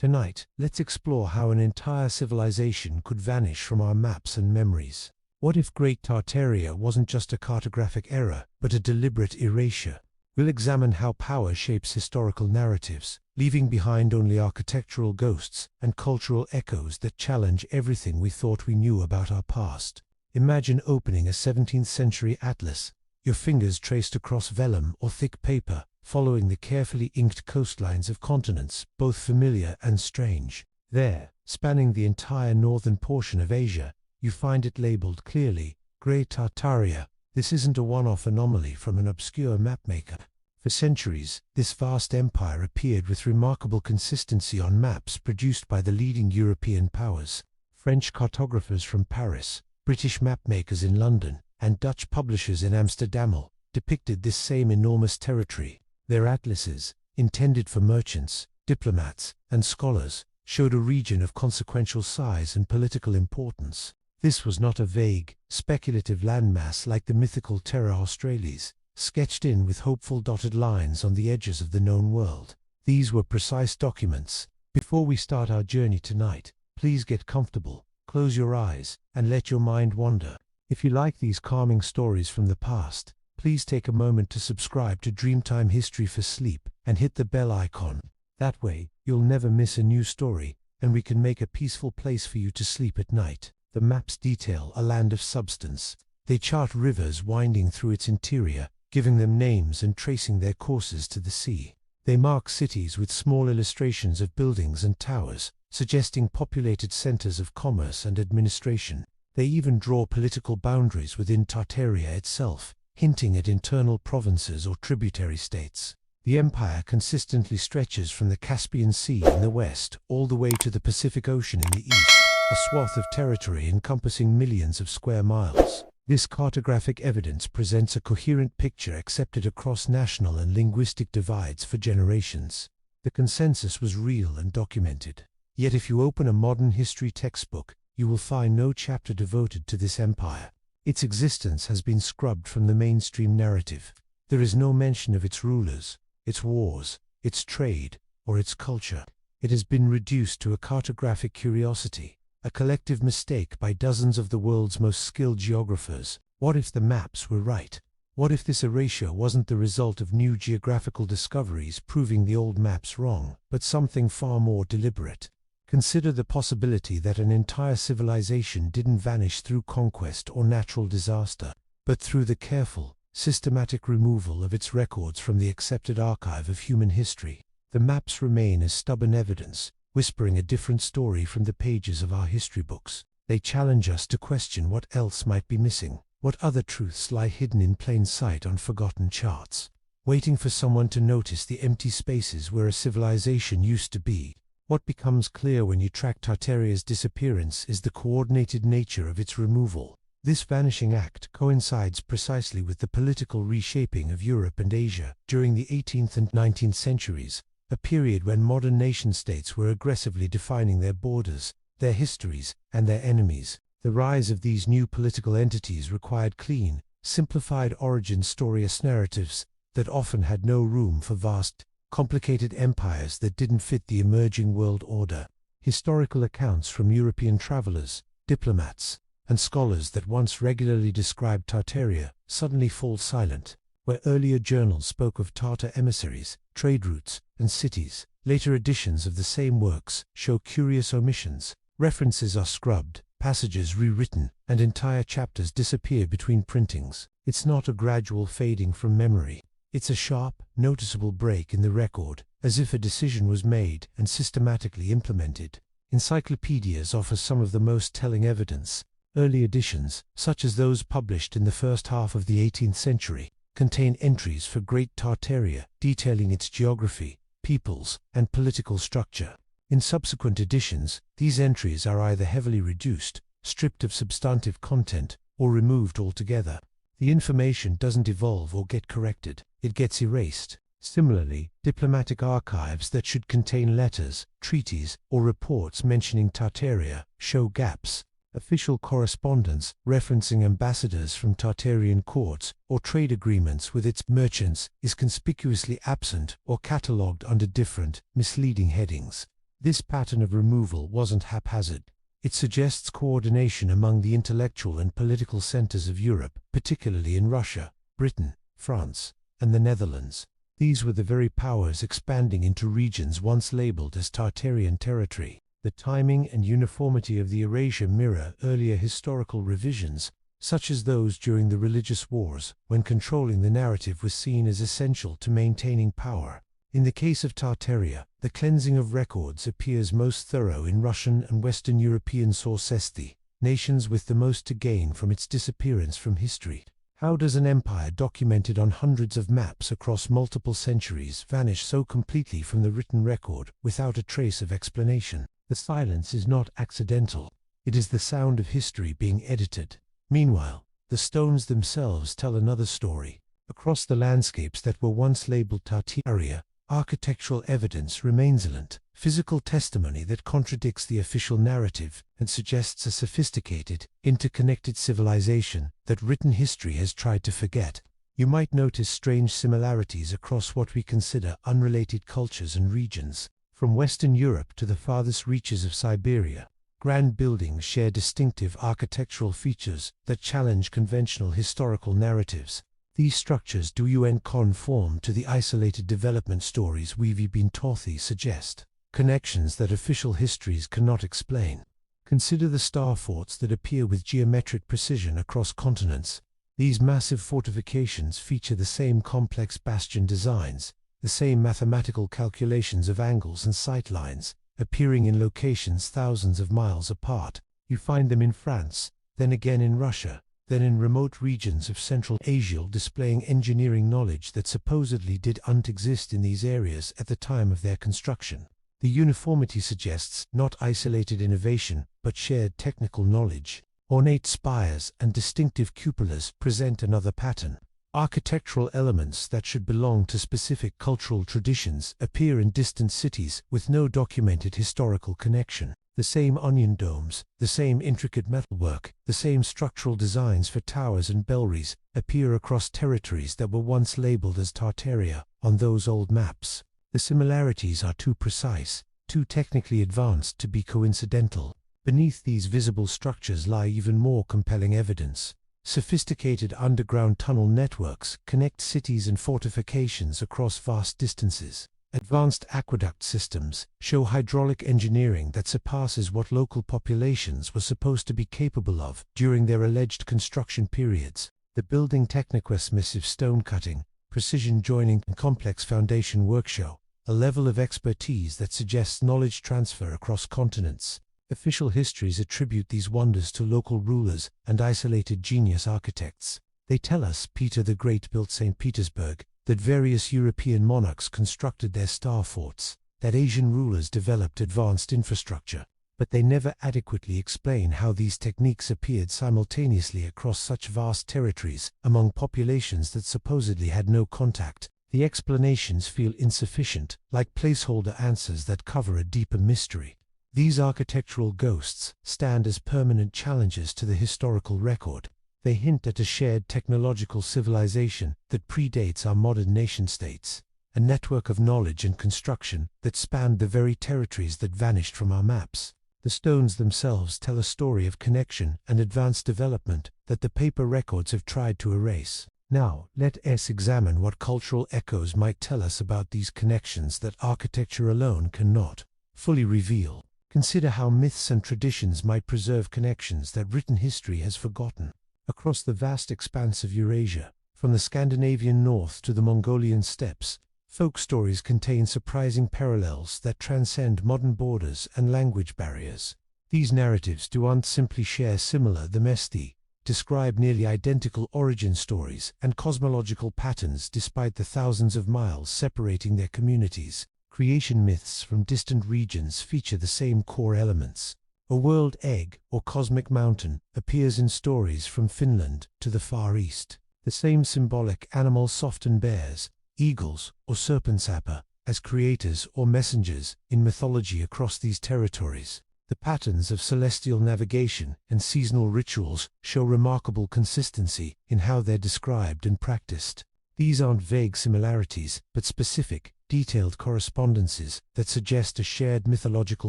Tonight, let's explore how an entire civilization could vanish from our maps and memories. What if Great Tartaria wasn't just a cartographic error, but a deliberate erasure? We'll examine how power shapes historical narratives, leaving behind only architectural ghosts and cultural echoes that challenge everything we thought we knew about our past. Imagine opening a 17th century atlas, your fingers traced across vellum or thick paper, following the carefully inked coastlines of continents, both familiar and strange. There, spanning the entire northern portion of Asia, you find it labeled clearly, Great Tartaria. This isn't a one-off anomaly from an obscure mapmaker. For centuries, this vast empire appeared with remarkable consistency on maps produced by the leading European powers. French cartographers from Paris, British mapmakers in London, and Dutch publishers in Amsterdam depicted this same enormous territory. Their atlases, intended for merchants, diplomats, and scholars, showed a region of consequential size and political importance. This was not a vague, speculative landmass like the mythical Terra Australis, sketched in with hopeful dotted lines on the edges of the known world. These were precise documents. Before we start our journey tonight, please get comfortable, close your eyes, and let your mind wander. If you like these calming stories from the past, please take a moment to subscribe to Dreamtime History for Sleep and hit the bell icon. That way, you'll never miss a new story, and we can make a peaceful place for you to sleep at night. The maps detail a land of substance. They chart rivers winding through its interior, giving them names and tracing their courses to the sea. They mark cities with small illustrations of buildings and towers, suggesting populated centers of commerce and administration. They even draw political boundaries within Tartaria itself, hinting at internal provinces or tributary states. The empire consistently stretches from the Caspian Sea in the west all the way to the Pacific Ocean in the east, a swath of territory encompassing millions of square miles. This cartographic evidence presents a coherent picture accepted across national and linguistic divides for generations. The consensus was real and documented. Yet if you open a modern history textbook, you will find no chapter devoted to this empire. Its existence has been scrubbed from the mainstream narrative. There is no mention of its rulers, its wars, its trade, or its culture. It has been reduced to a cartographic curiosity, a collective mistake by dozens of the world's most skilled geographers. What if the maps were right? What if this erasure wasn't the result of new geographical discoveries proving the old maps wrong, but something far more deliberate? Consider the possibility that an entire civilization didn't vanish through conquest or natural disaster, but through the careful, systematic removal of its records from the accepted archive of human history. The maps remain as stubborn evidence, whispering a different story from the pages of our history books. They challenge us to question what else might be missing, what other truths lie hidden in plain sight on forgotten charts, waiting for someone to notice the empty spaces where a civilization used to be. What becomes clear when you track Tartaria's disappearance is the coordinated nature of its removal. This vanishing act coincides precisely with the political reshaping of Europe and Asia during the 18th and 19th centuries, a period when modern nation-states were aggressively defining their borders, their histories, and their enemies. The rise of these new political entities required clean, simplified origin story narratives that often had no room for vast, complicated empires that didn't fit the emerging world order. Historical accounts from European travelers, diplomats, and scholars that once regularly described Tartaria suddenly fall silent. Where earlier journals spoke of Tartar emissaries, trade routes, and cities, later editions of the same works show curious omissions. References are scrubbed, passages rewritten, and entire chapters disappear between printings. It's not a gradual fading from memory. It's a sharp, noticeable break in the record, as if a decision was made and systematically implemented. Encyclopedias offer some of the most telling evidence. Early editions, such as those published in the first half of the 18th century, contain entries for Great Tartaria, detailing its geography, peoples, and political structure. In subsequent editions, these entries are either heavily reduced, stripped of substantive content, or removed altogether. The information doesn't evolve or get corrected, it gets erased. Similarly, diplomatic archives that should contain letters, treaties, or reports mentioning Tartaria show gaps. Official correspondence referencing ambassadors from Tartarian courts or trade agreements with its merchants is conspicuously absent or catalogued under different, misleading headings. This pattern of removal wasn't haphazard. It suggests coordination among the intellectual and political centers of Europe, particularly in Russia, Britain, France, and the Netherlands. These were the very powers expanding into regions once labeled as Tartarian territory. The timing and uniformity of the erasure mirror earlier historical revisions, such as those during the religious wars, when controlling the narrative was seen as essential to maintaining power. In the case of Tartaria, the cleansing of records appears most thorough in Russian and Western European sources, the nations with the most to gain from its disappearance from history. How does an empire documented on hundreds of maps across multiple centuries vanish so completely from the written record without a trace of explanation? The silence is not accidental. It is the sound of history being edited. Meanwhile, the stones themselves tell another story. Across the landscapes that were once labeled Tartaria, architectural evidence remains silent, physical testimony that contradicts the official narrative and suggests a sophisticated, interconnected civilization that written history has tried to forget. You might notice strange similarities across what we consider unrelated cultures and regions. From Western Europe to the farthest reaches of Siberia, grand buildings share distinctive architectural features that challenge conventional historical narratives. These structures do conform to the isolated development stories we've been taught. These suggest connections that official histories cannot explain. Consider the star forts that appear with geometric precision across continents. These massive fortifications feature the same complex bastion designs, the same mathematical calculations of angles and sight lines, appearing in locations thousands of miles apart. You find them in France, then again in Russia, then in remote regions of Central Asia, displaying engineering knowledge that supposedly didn't exist in these areas at the time of their construction. The uniformity suggests not isolated innovation, but shared technical knowledge. Ornate spires and distinctive cupolas present another pattern. Architectural elements that should belong to specific cultural traditions appear in distant cities with no documented historical connection. The same onion domes, the same intricate metalwork, the same structural designs for towers and belfries appear across territories that were once labeled as Tartaria on those old maps. The similarities are too precise, too technically advanced to be coincidental. Beneath these visible structures lie even more compelling evidence. Sophisticated underground tunnel networks connect cities and fortifications across vast distances. Advanced aqueduct systems show hydraulic engineering that surpasses what local populations were supposed to be capable of during their alleged construction periods. The building techniques, massive stone cutting, precision joining, and complex foundation work show a level of expertise that suggests knowledge transfer across continents. Official histories attribute these wonders to local rulers and isolated genius architects. They tell us Peter the Great built St. Petersburg, that various European monarchs constructed their star forts, that Asian rulers developed advanced infrastructure, but they never adequately explain how these techniques appeared simultaneously across such vast territories among populations that supposedly had no contact. The explanations feel insufficient, like placeholder answers that cover a deeper mystery. These architectural ghosts stand as permanent challenges to the historical record. They hint at a shared technological civilization that predates our modern nation-states, a network of knowledge and construction that spanned the very territories that vanished from our maps. The stones themselves tell a story of connection and advanced development that the paper records have tried to erase. Now, let us examine what cultural echoes might tell us about these connections that architecture alone cannot fully reveal. Consider how myths and traditions might preserve connections that written history has forgotten. Across the vast expanse of Eurasia, from the Scandinavian north to the Mongolian steppes, folk stories contain surprising parallels that transcend modern borders and language barriers. These narratives don't simply share similar they describe nearly identical origin stories and cosmological patterns despite the thousands of miles separating their communities. Creation myths from distant regions feature the same core elements. A world egg or cosmic mountain appears in stories from Finland to the Far East. The same symbolic animals often bears, eagles or serpents appear as creators or messengers in mythology across these territories. The patterns of celestial navigation and seasonal rituals show remarkable consistency in how they're described and practiced. These aren't vague similarities, but specific, detailed correspondences that suggest a shared mythological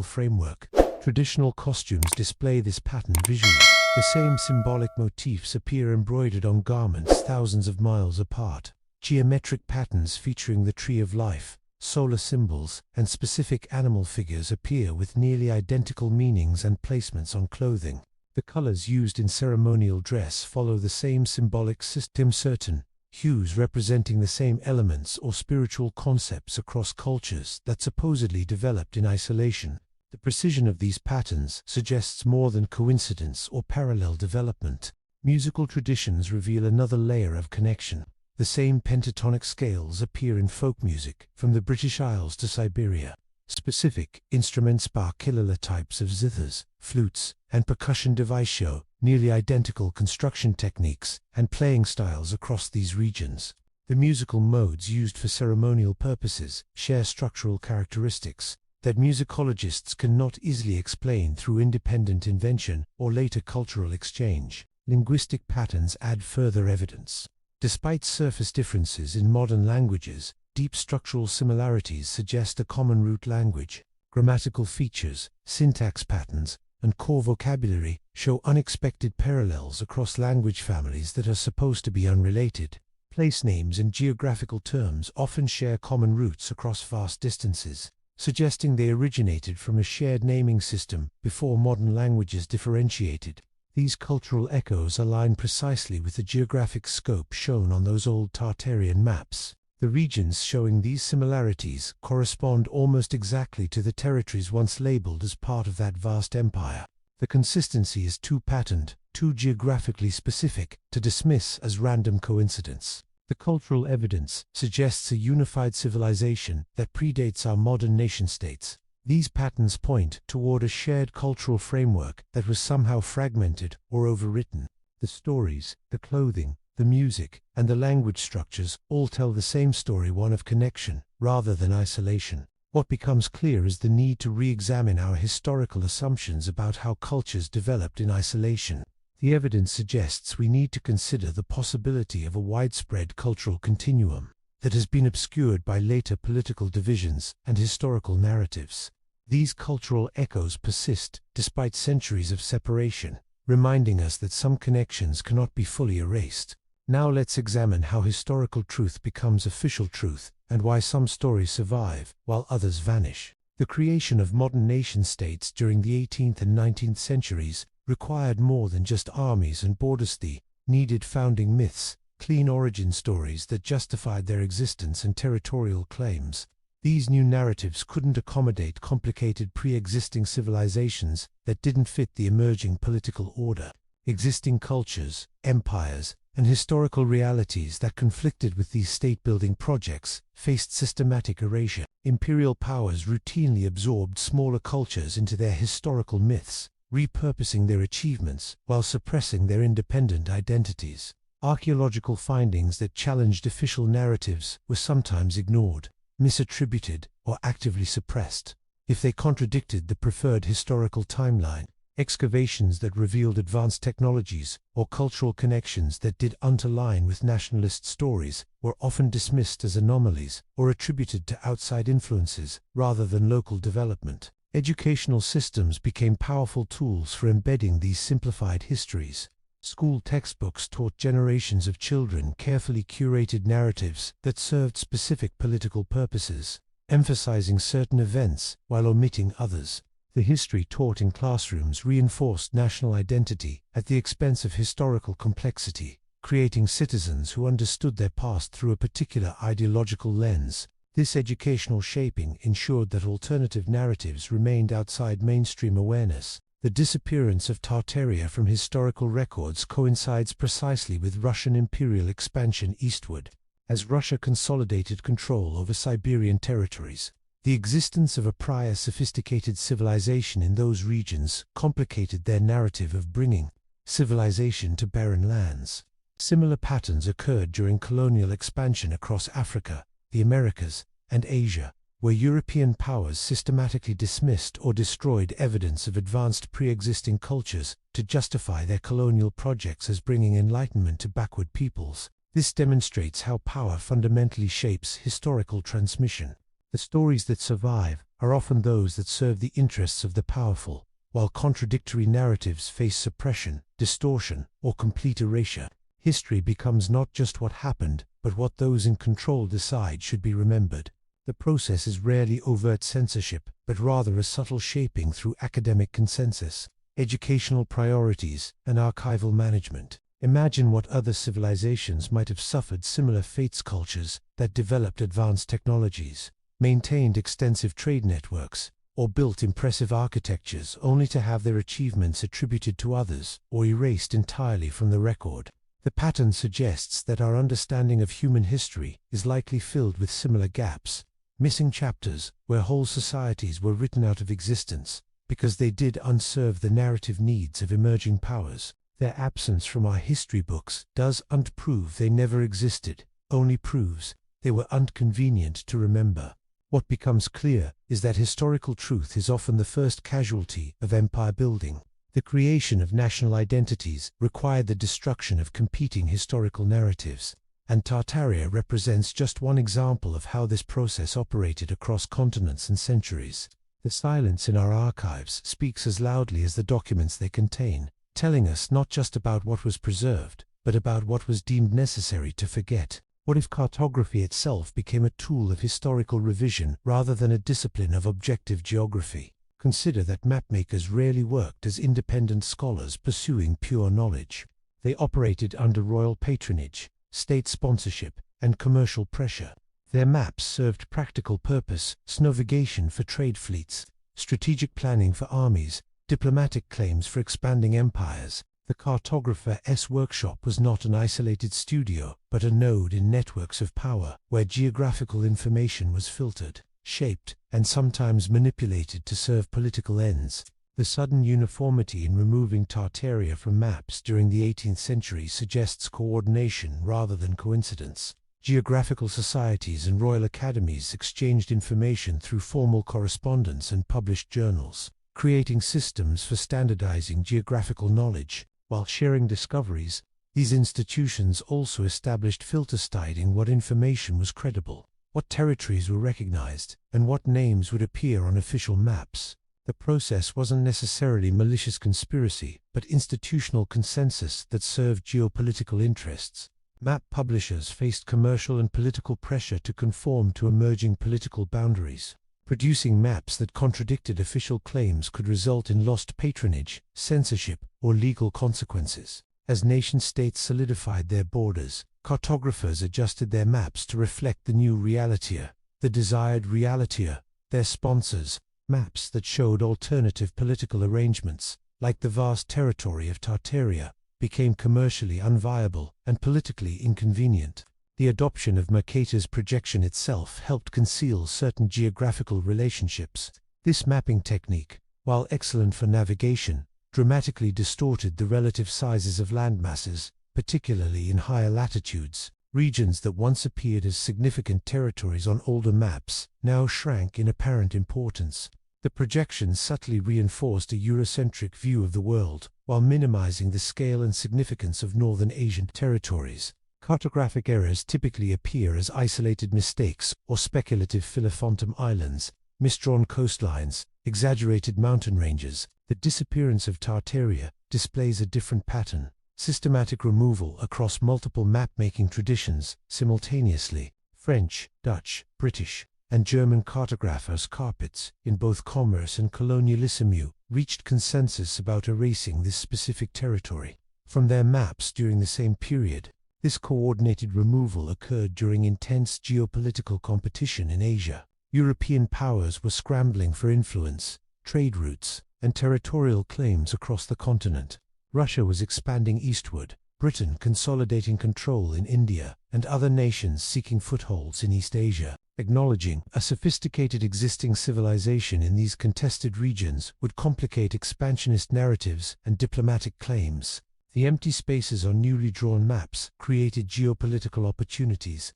framework. Traditional costumes display this pattern visually. The same symbolic motifs appear embroidered on garments thousands of miles apart. Geometric patterns featuring the tree of life, solar symbols, and specific animal figures appear with nearly identical meanings and placements on clothing. The colors used in ceremonial dress follow the same symbolic system. Certain hues representing the same elements or spiritual concepts across cultures that supposedly developed in isolation. The precision of these patterns suggests more than coincidence or parallel development. Musical traditions reveal another layer of connection. The same pentatonic scales appear in folk music, from the British Isles to Siberia. Specific instruments, kilala types of zithers, flutes, and percussion device show nearly identical construction techniques and playing styles across these regions. The musical modes used for ceremonial purposes share structural characteristics that musicologists cannot easily explain through independent invention or later cultural exchange. Linguistic patterns add further evidence. Despite surface differences in modern languages, deep structural similarities suggest a common root language. Grammatical features, syntax patterns, and core vocabulary show unexpected parallels across language families that are supposed to be unrelated. Place names and geographical terms often share common roots across vast distances, suggesting they originated from a shared naming system before modern languages differentiated. These cultural echoes align precisely with the geographic scope shown on those old Tartarian maps. The regions showing these similarities correspond almost exactly to the territories once labeled as part of that vast empire. The consistency is too patterned, too geographically specific, to dismiss as random coincidence. The cultural evidence suggests a unified civilization that predates our modern nation-states. These patterns point toward a shared cultural framework that was somehow fragmented or overwritten. The stories, the clothing, the music, and the language structures all tell the same story, one of connection rather than isolation. What becomes clear is the need to re-examine our historical assumptions about how cultures developed in isolation. The evidence suggests we need to consider the possibility of a widespread cultural continuum that has been obscured by later political divisions and historical narratives. These cultural echoes persist despite centuries of separation, reminding us that some connections cannot be fully erased. Now let's examine how historical truth becomes official truth and why some stories survive while others vanish. The creation of modern nation-states during the 18th and 19th centuries required more than just armies and borders. They needed founding myths, clean origin stories that justified their existence and territorial claims. These new narratives couldn't accommodate complicated pre-existing civilizations that didn't fit the emerging political order. Existing cultures, empires, and historical realities that conflicted with these state-building projects faced systematic erasure. Imperial powers routinely absorbed smaller cultures into their historical myths, repurposing their achievements while suppressing their independent identities. Archaeological findings that challenged official narratives were sometimes ignored, misattributed, or actively suppressed. If they contradicted the preferred historical timeline, excavations that revealed advanced technologies or cultural connections that didn't align with nationalist stories were often dismissed as anomalies or attributed to outside influences rather than local development. Educational systems became powerful tools for embedding these simplified histories. School textbooks taught generations of children carefully curated narratives that served specific political purposes, emphasizing certain events while omitting others. The history taught in classrooms reinforced national identity at the expense of historical complexity, creating citizens who understood their past through a particular ideological lens. This educational shaping ensured that alternative narratives remained outside mainstream awareness. The disappearance of Tartaria from historical records coincides precisely with Russian imperial expansion eastward. As Russia consolidated control over Siberian territories, the existence of a prior sophisticated civilization in those regions complicated their narrative of bringing civilization to barren lands. Similar patterns occurred during colonial expansion across Africa, the Americas, and Asia, where European powers systematically dismissed or destroyed evidence of advanced pre-existing cultures to justify their colonial projects as bringing enlightenment to backward peoples. This demonstrates how power fundamentally shapes historical transmission. The stories that survive are often those that serve the interests of the powerful, while contradictory narratives face suppression, distortion, or complete erasure. History becomes not just what happened, but what those in control decide should be remembered. The process is rarely overt censorship, but rather a subtle shaping through academic consensus, educational priorities, and archival management. Imagine what other civilizations might have suffered similar fates: cultures that developed advanced technologies, maintained extensive trade networks, or built impressive architectures only to have their achievements attributed to others or erased entirely from the record. The pattern suggests that our understanding of human history is likely filled with similar gaps, missing chapters where whole societies were written out of existence because they did unserve the narrative needs of emerging powers. Their absence from our history books doesn't prove they never existed, only proves they were inconvenient to remember. What becomes clear is that historical truth is often the first casualty of empire building. The creation of national identities required the destruction of competing historical narratives, and Tartaria represents just one example of how this process operated across continents and centuries. The silence in our archives speaks as loudly as the documents they contain, telling us not just about what was preserved, but about what was deemed necessary to forget. What if cartography itself became a tool of historical revision rather than a discipline of objective geography? Consider that mapmakers rarely worked as independent scholars pursuing pure knowledge. They operated under royal patronage, state sponsorship, and commercial pressure. Their maps served practical purpose: navigation for trade fleets, strategic planning for armies, diplomatic claims for expanding empires. The cartographer's workshop was not an isolated studio, but a node in networks of power, where geographical information was filtered, shaped, and sometimes manipulated to serve political ends. The sudden uniformity in removing Tartaria from maps during the 18th century suggests coordination rather than coincidence. Geographical societies and royal academies exchanged information through formal correspondence and published journals, creating systems for standardizing geographical knowledge. While sharing discoveries, these institutions also established filters guiding what information was credible, what territories were recognized, and what names would appear on official maps. The process wasn't necessarily malicious conspiracy, but institutional consensus that served geopolitical interests. Map publishers faced commercial and political pressure to conform to emerging political boundaries. Producing maps that contradicted official claims could result in lost patronage, censorship, or legal consequences. As nation-states solidified their borders, cartographers adjusted their maps to reflect the new reality, the desired reality. Their sponsors, maps that showed alternative political arrangements, like the vast territory of Tartaria, became commercially unviable and politically inconvenient. The adoption of Mercator's projection itself helped conceal certain geographical relationships. This mapping technique, while excellent for navigation, dramatically distorted the relative sizes of landmasses, particularly in higher latitudes. Regions that once appeared as significant territories on older maps now shrank in apparent importance. The projections subtly reinforced a Eurocentric view of the world, while minimizing the scale and significance of northern Asian territories. Cartographic errors typically appear as isolated mistakes or speculative Philophantom islands, misdrawn coastlines, exaggerated mountain ranges. The disappearance of Tartaria displays a different pattern: systematic removal across multiple map-making traditions simultaneously. French, Dutch, British, and German cartographers carpets, in both commerce and colonialism, reached consensus about erasing this specific territory from their maps during the same period. This coordinated removal occurred during intense geopolitical competition in Asia. European powers were scrambling for influence, trade routes, and territorial claims across the continent. Russia was expanding eastward, Britain consolidating control in India, and other nations seeking footholds in East Asia. Acknowledging a sophisticated existing civilization in these contested regions would complicate expansionist narratives and diplomatic claims. The empty spaces on newly drawn maps created geopolitical opportunities.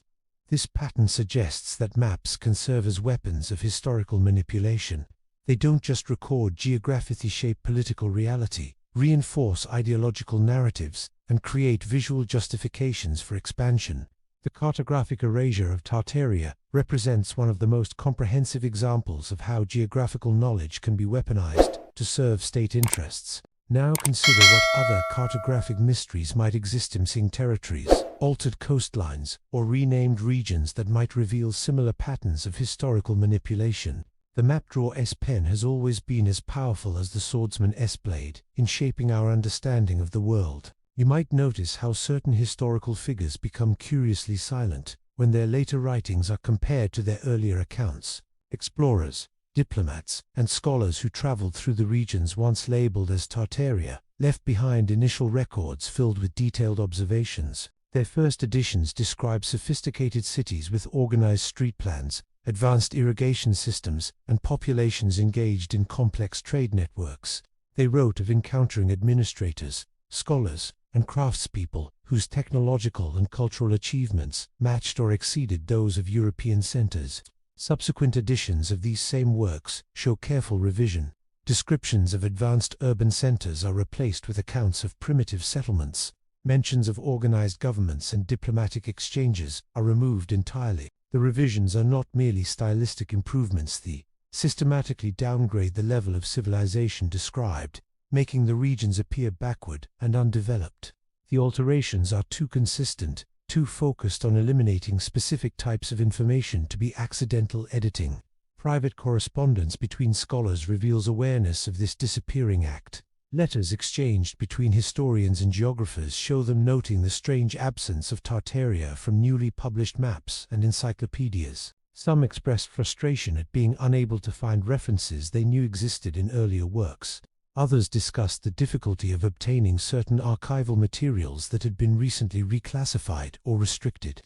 This pattern suggests that maps can serve as weapons of historical manipulation. They don't just record geographically shaped political reality, reinforce ideological narratives, and create visual justifications for expansion. The cartographic erasure of Tartaria represents one of the most comprehensive examples of how geographical knowledge can be weaponized to serve state interests. Now consider what other cartographic mysteries might exist in missing territories, altered coastlines, or renamed regions that might reveal similar patterns of historical manipulation. The map drawer S pen has always been as powerful as the swordsman S blade in shaping our understanding of the world. You might notice how certain historical figures become curiously silent when their later writings are compared to their earlier accounts. Explorers, diplomats, and scholars who traveled through the regions once labeled as Tartaria left behind initial records filled with detailed observations. Their first editions describe sophisticated cities with organized street plans, advanced irrigation systems, and populations engaged in complex trade networks. They wrote of encountering administrators, scholars, and craftspeople whose technological and cultural achievements matched or exceeded those of European centers. Subsequent editions of these same works show careful revision. Descriptions of advanced urban centers are replaced with accounts of primitive settlements. Mentions of organized governments and diplomatic exchanges are removed entirely. The revisions are not merely stylistic improvements, they systematically downgrade the level of civilization described, making the regions appear backward and undeveloped. The alterations are too consistent, too focused on eliminating specific types of information to be accidental editing. Private correspondence between scholars reveals awareness of this disappearing act. Letters exchanged between historians and geographers show them noting the strange absence of Tartaria from newly published maps and encyclopedias. Some expressed frustration at being unable to find references they knew existed in earlier works. Others discussed the difficulty of obtaining certain archival materials that had been recently reclassified or restricted.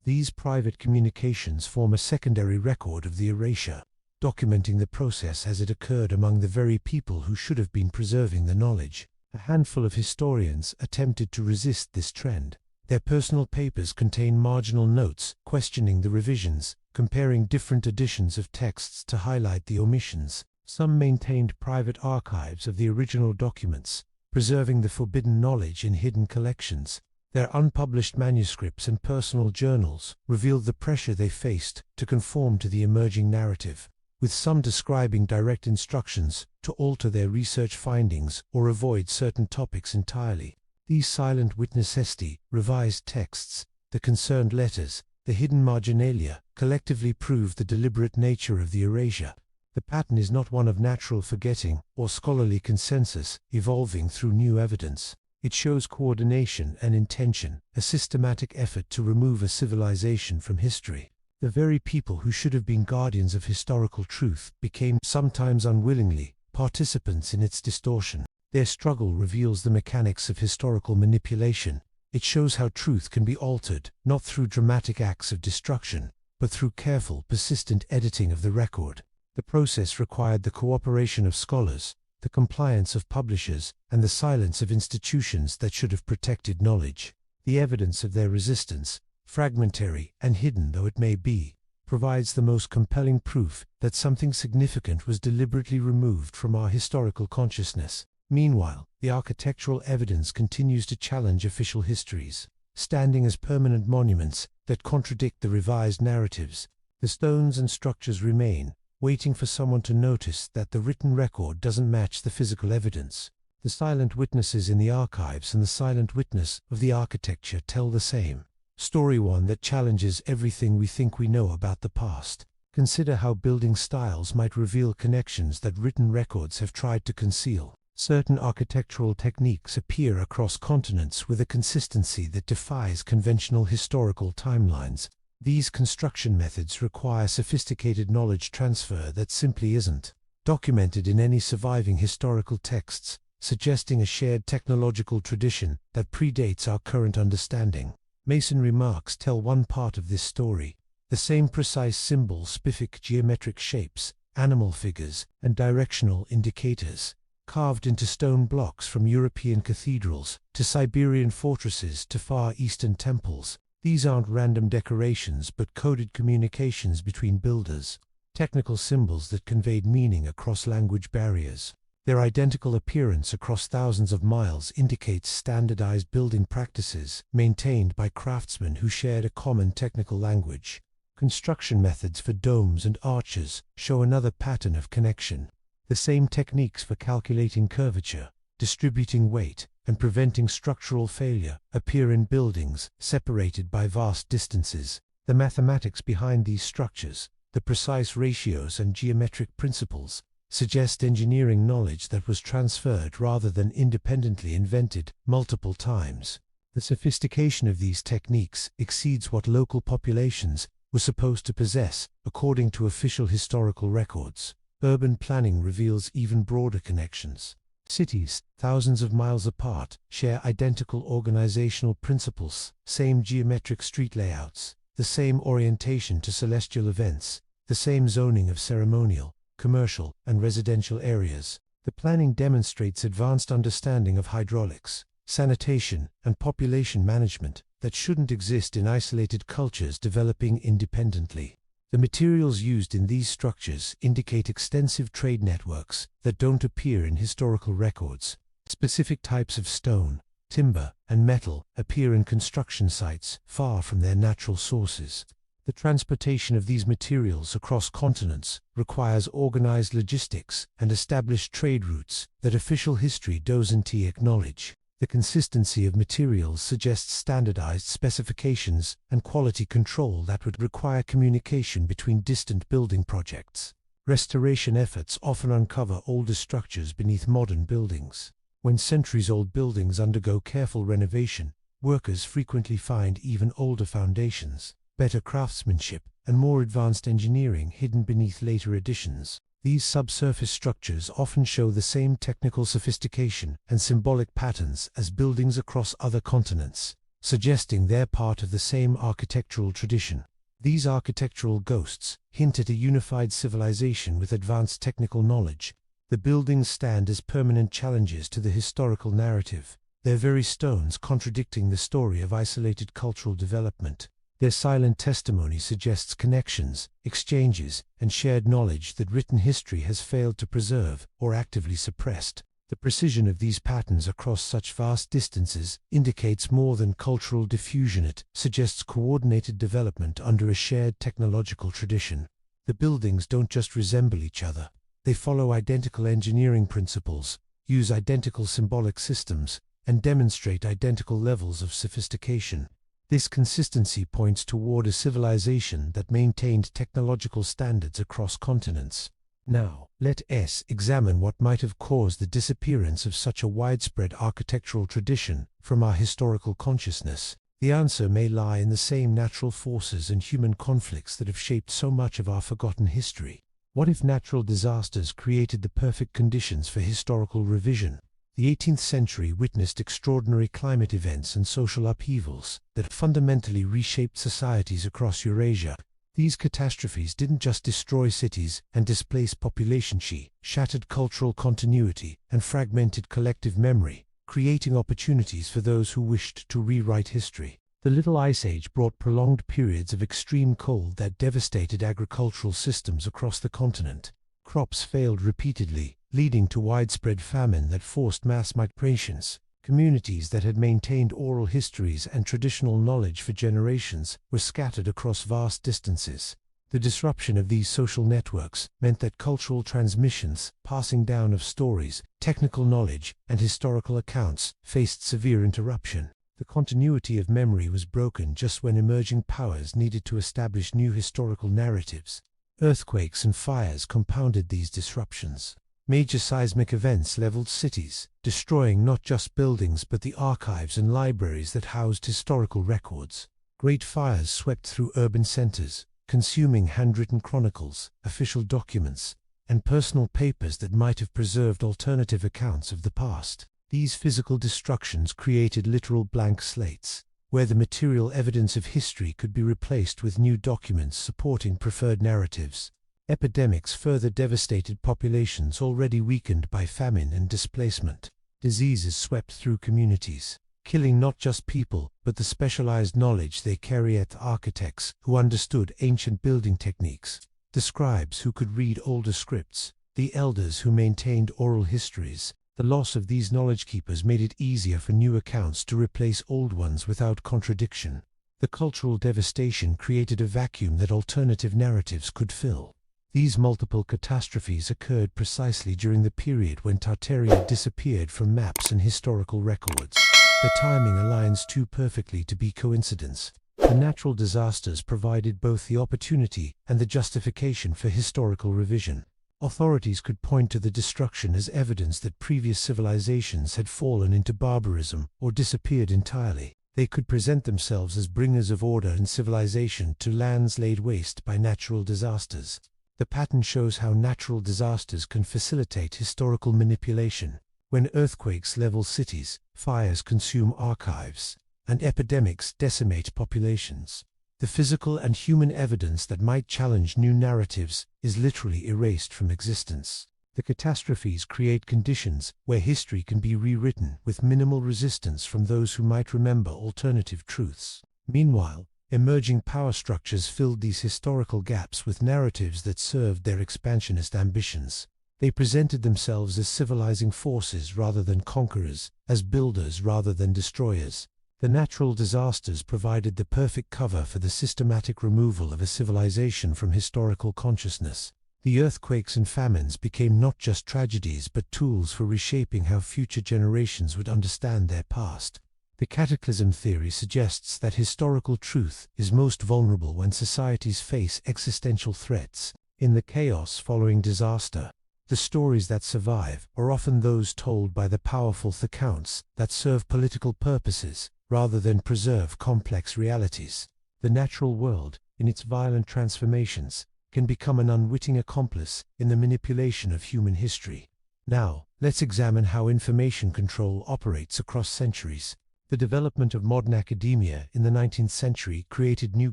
These private communications form a secondary record of the erasure, documenting the process as it occurred among the very people who should have been preserving the knowledge. A handful of historians attempted to resist this trend. Their personal papers contain marginal notes questioning the revisions, comparing different editions of texts to highlight the omissions. Some maintained private archives of the original documents, preserving the forbidden knowledge in hidden collections. Their unpublished manuscripts and personal journals revealed the pressure they faced to conform to the emerging narrative, with some describing direct instructions to alter their research findings or avoid certain topics entirely. These silent witnesses, revised texts, the concerned letters, the hidden marginalia, collectively prove the deliberate nature of the erasure. The pattern is not one of natural forgetting or scholarly consensus evolving through new evidence. It shows coordination and intention, a systematic effort to remove a civilization from history. The very people who should have been guardians of historical truth became, sometimes unwillingly, participants in its distortion. Their struggle reveals the mechanics of historical manipulation. It shows how truth can be altered, not through dramatic acts of destruction, but through careful, persistent editing of the record. The process required the cooperation of scholars, the compliance of publishers, and the silence of institutions that should have protected knowledge. The evidence of their resistance, fragmentary and hidden though it may be, provides the most compelling proof that something significant was deliberately removed from our historical consciousness. Meanwhile, the architectural evidence continues to challenge official histories, standing as permanent monuments that contradict the revised narratives. The stones and structures remain, waiting for someone to notice that the written record doesn't match the physical evidence. The silent witnesses in the archives and the silent witness of the architecture tell the same story, one that challenges everything we think we know about the past. Consider how building styles might reveal connections that written records have tried to conceal. Certain architectural techniques appear across continents with a consistency that defies conventional historical timelines. These construction methods require sophisticated knowledge transfer that simply isn't documented in any surviving historical texts, suggesting a shared technological tradition that predates our current understanding. Masonry marks tell one part of this story. The same precise symbols, specific geometric shapes, animal figures, and directional indicators, carved into stone blocks from European cathedrals to Siberian fortresses to Far Eastern temples. These aren't random decorations but coded communications between builders, technical symbols that conveyed meaning across language barriers. Their identical appearance across thousands of miles indicates standardized building practices maintained by craftsmen who shared a common technical language. Construction methods for domes and arches show another pattern of connection. The same techniques for calculating curvature, distributing weight, and preventing structural failure appear in buildings separated by vast distances. The mathematics behind these structures, the precise ratios and geometric principles, suggest engineering knowledge that was transferred rather than independently invented multiple times. The sophistication of these techniques exceeds what local populations were supposed to possess, according to official historical records. Urban planning reveals even broader connections. Cities, thousands of miles apart, share identical organizational principles, same geometric street layouts, the same orientation to celestial events, the same zoning of ceremonial, commercial, and residential areas. The planning demonstrates advanced understanding of hydraulics, sanitation, and population management that shouldn't exist in isolated cultures developing independently. The materials used in these structures indicate extensive trade networks that don't appear in historical records. Specific types of stone, timber, and metal appear in construction sites far from their natural sources. The transportation of these materials across continents requires organized logistics and established trade routes that official history doesn't acknowledge. The consistency of materials suggests standardized specifications and quality control that would require communication between distant building projects. Restoration efforts often uncover older structures beneath modern buildings. When centuries-old buildings undergo careful renovation, workers frequently find even older foundations, better craftsmanship, and more advanced engineering hidden beneath later additions. These subsurface structures often show the same technical sophistication and symbolic patterns as buildings across other continents, suggesting they're part of the same architectural tradition. These architectural ghosts hint at a unified civilization with advanced technical knowledge. The buildings stand as permanent challenges to the historical narrative, their very stones contradicting the story of isolated cultural development. Their silent testimony suggests connections, exchanges, and shared knowledge that written history has failed to preserve or actively suppressed. The precision of these patterns across such vast distances indicates more than cultural diffusion. It suggests coordinated development under a shared technological tradition. The buildings don't just resemble each other. They follow identical engineering principles, use identical symbolic systems, and demonstrate identical levels of sophistication. This consistency points toward a civilization that maintained technological standards across continents. Now, let us examine what might have caused the disappearance of such a widespread architectural tradition from our historical consciousness. The answer may lie in the same natural forces and human conflicts that have shaped so much of our forgotten history. What if natural disasters created the perfect conditions for historical revision? The 18th century witnessed extraordinary climate events and social upheavals that fundamentally reshaped societies across Eurasia. These catastrophes didn't just destroy cities and displace population, shattered cultural continuity and fragmented collective memory, creating opportunities for those who wished to rewrite history. The Little Ice Age brought prolonged periods of extreme cold that devastated agricultural systems across the continent. Crops failed repeatedly, leading to widespread famine that forced mass migrations. Communities that had maintained oral histories and traditional knowledge for generations were scattered across vast distances. The disruption of these social networks meant that cultural transmissions, passing down of stories, technical knowledge, and historical accounts, faced severe interruption. The continuity of memory was broken just when emerging powers needed to establish new historical narratives. Earthquakes and fires compounded these disruptions. Major seismic events leveled cities, destroying not just buildings but the archives and libraries that housed historical records. Great fires swept through urban centers, consuming handwritten chronicles, official documents, and personal papers that might have preserved alternative accounts of the past. These physical destructions created literal blank slates, where the material evidence of history could be replaced with new documents supporting preferred narratives. Epidemics further devastated populations already weakened by famine and displacement. Diseases swept through communities, killing not just people, but the specialized knowledge they carried. Architects who understood ancient building techniques, the scribes who could read older scripts, the elders who maintained oral histories. The loss of these knowledge keepers made it easier for new accounts to replace old ones without contradiction. The cultural devastation created a vacuum that alternative narratives could fill. These multiple catastrophes occurred precisely during the period when Tartaria disappeared from maps and historical records. The timing aligns too perfectly to be coincidence. The natural disasters provided both the opportunity and the justification for historical revision. Authorities could point to the destruction as evidence that previous civilizations had fallen into barbarism or disappeared entirely. They could present themselves as bringers of order and civilization to lands laid waste by natural disasters. The pattern shows how natural disasters can facilitate historical manipulation. When earthquakes level cities, fires consume archives, and epidemics decimate populations, the physical and human evidence that might challenge new narratives is literally erased from existence. The catastrophes create conditions where history can be rewritten with minimal resistance from those who might remember alternative truths. Meanwhile, emerging power structures filled these historical gaps with narratives that served their expansionist ambitions. They presented themselves as civilizing forces rather than conquerors, as builders rather than destroyers. The natural disasters provided the perfect cover for the systematic removal of a civilization from historical consciousness. The earthquakes and famines became not just tragedies but tools for reshaping how future generations would understand their past. The cataclysm theory suggests that historical truth is most vulnerable when societies face existential threats. In the chaos following disaster, the stories that survive are often those told by the powerful accounts that serve political purposes rather than preserve complex realities. The natural world, in its violent transformations, can become an unwitting accomplice in the manipulation of human history. Now, let's examine how information control operates across centuries. The development of modern academia in the 19th century created new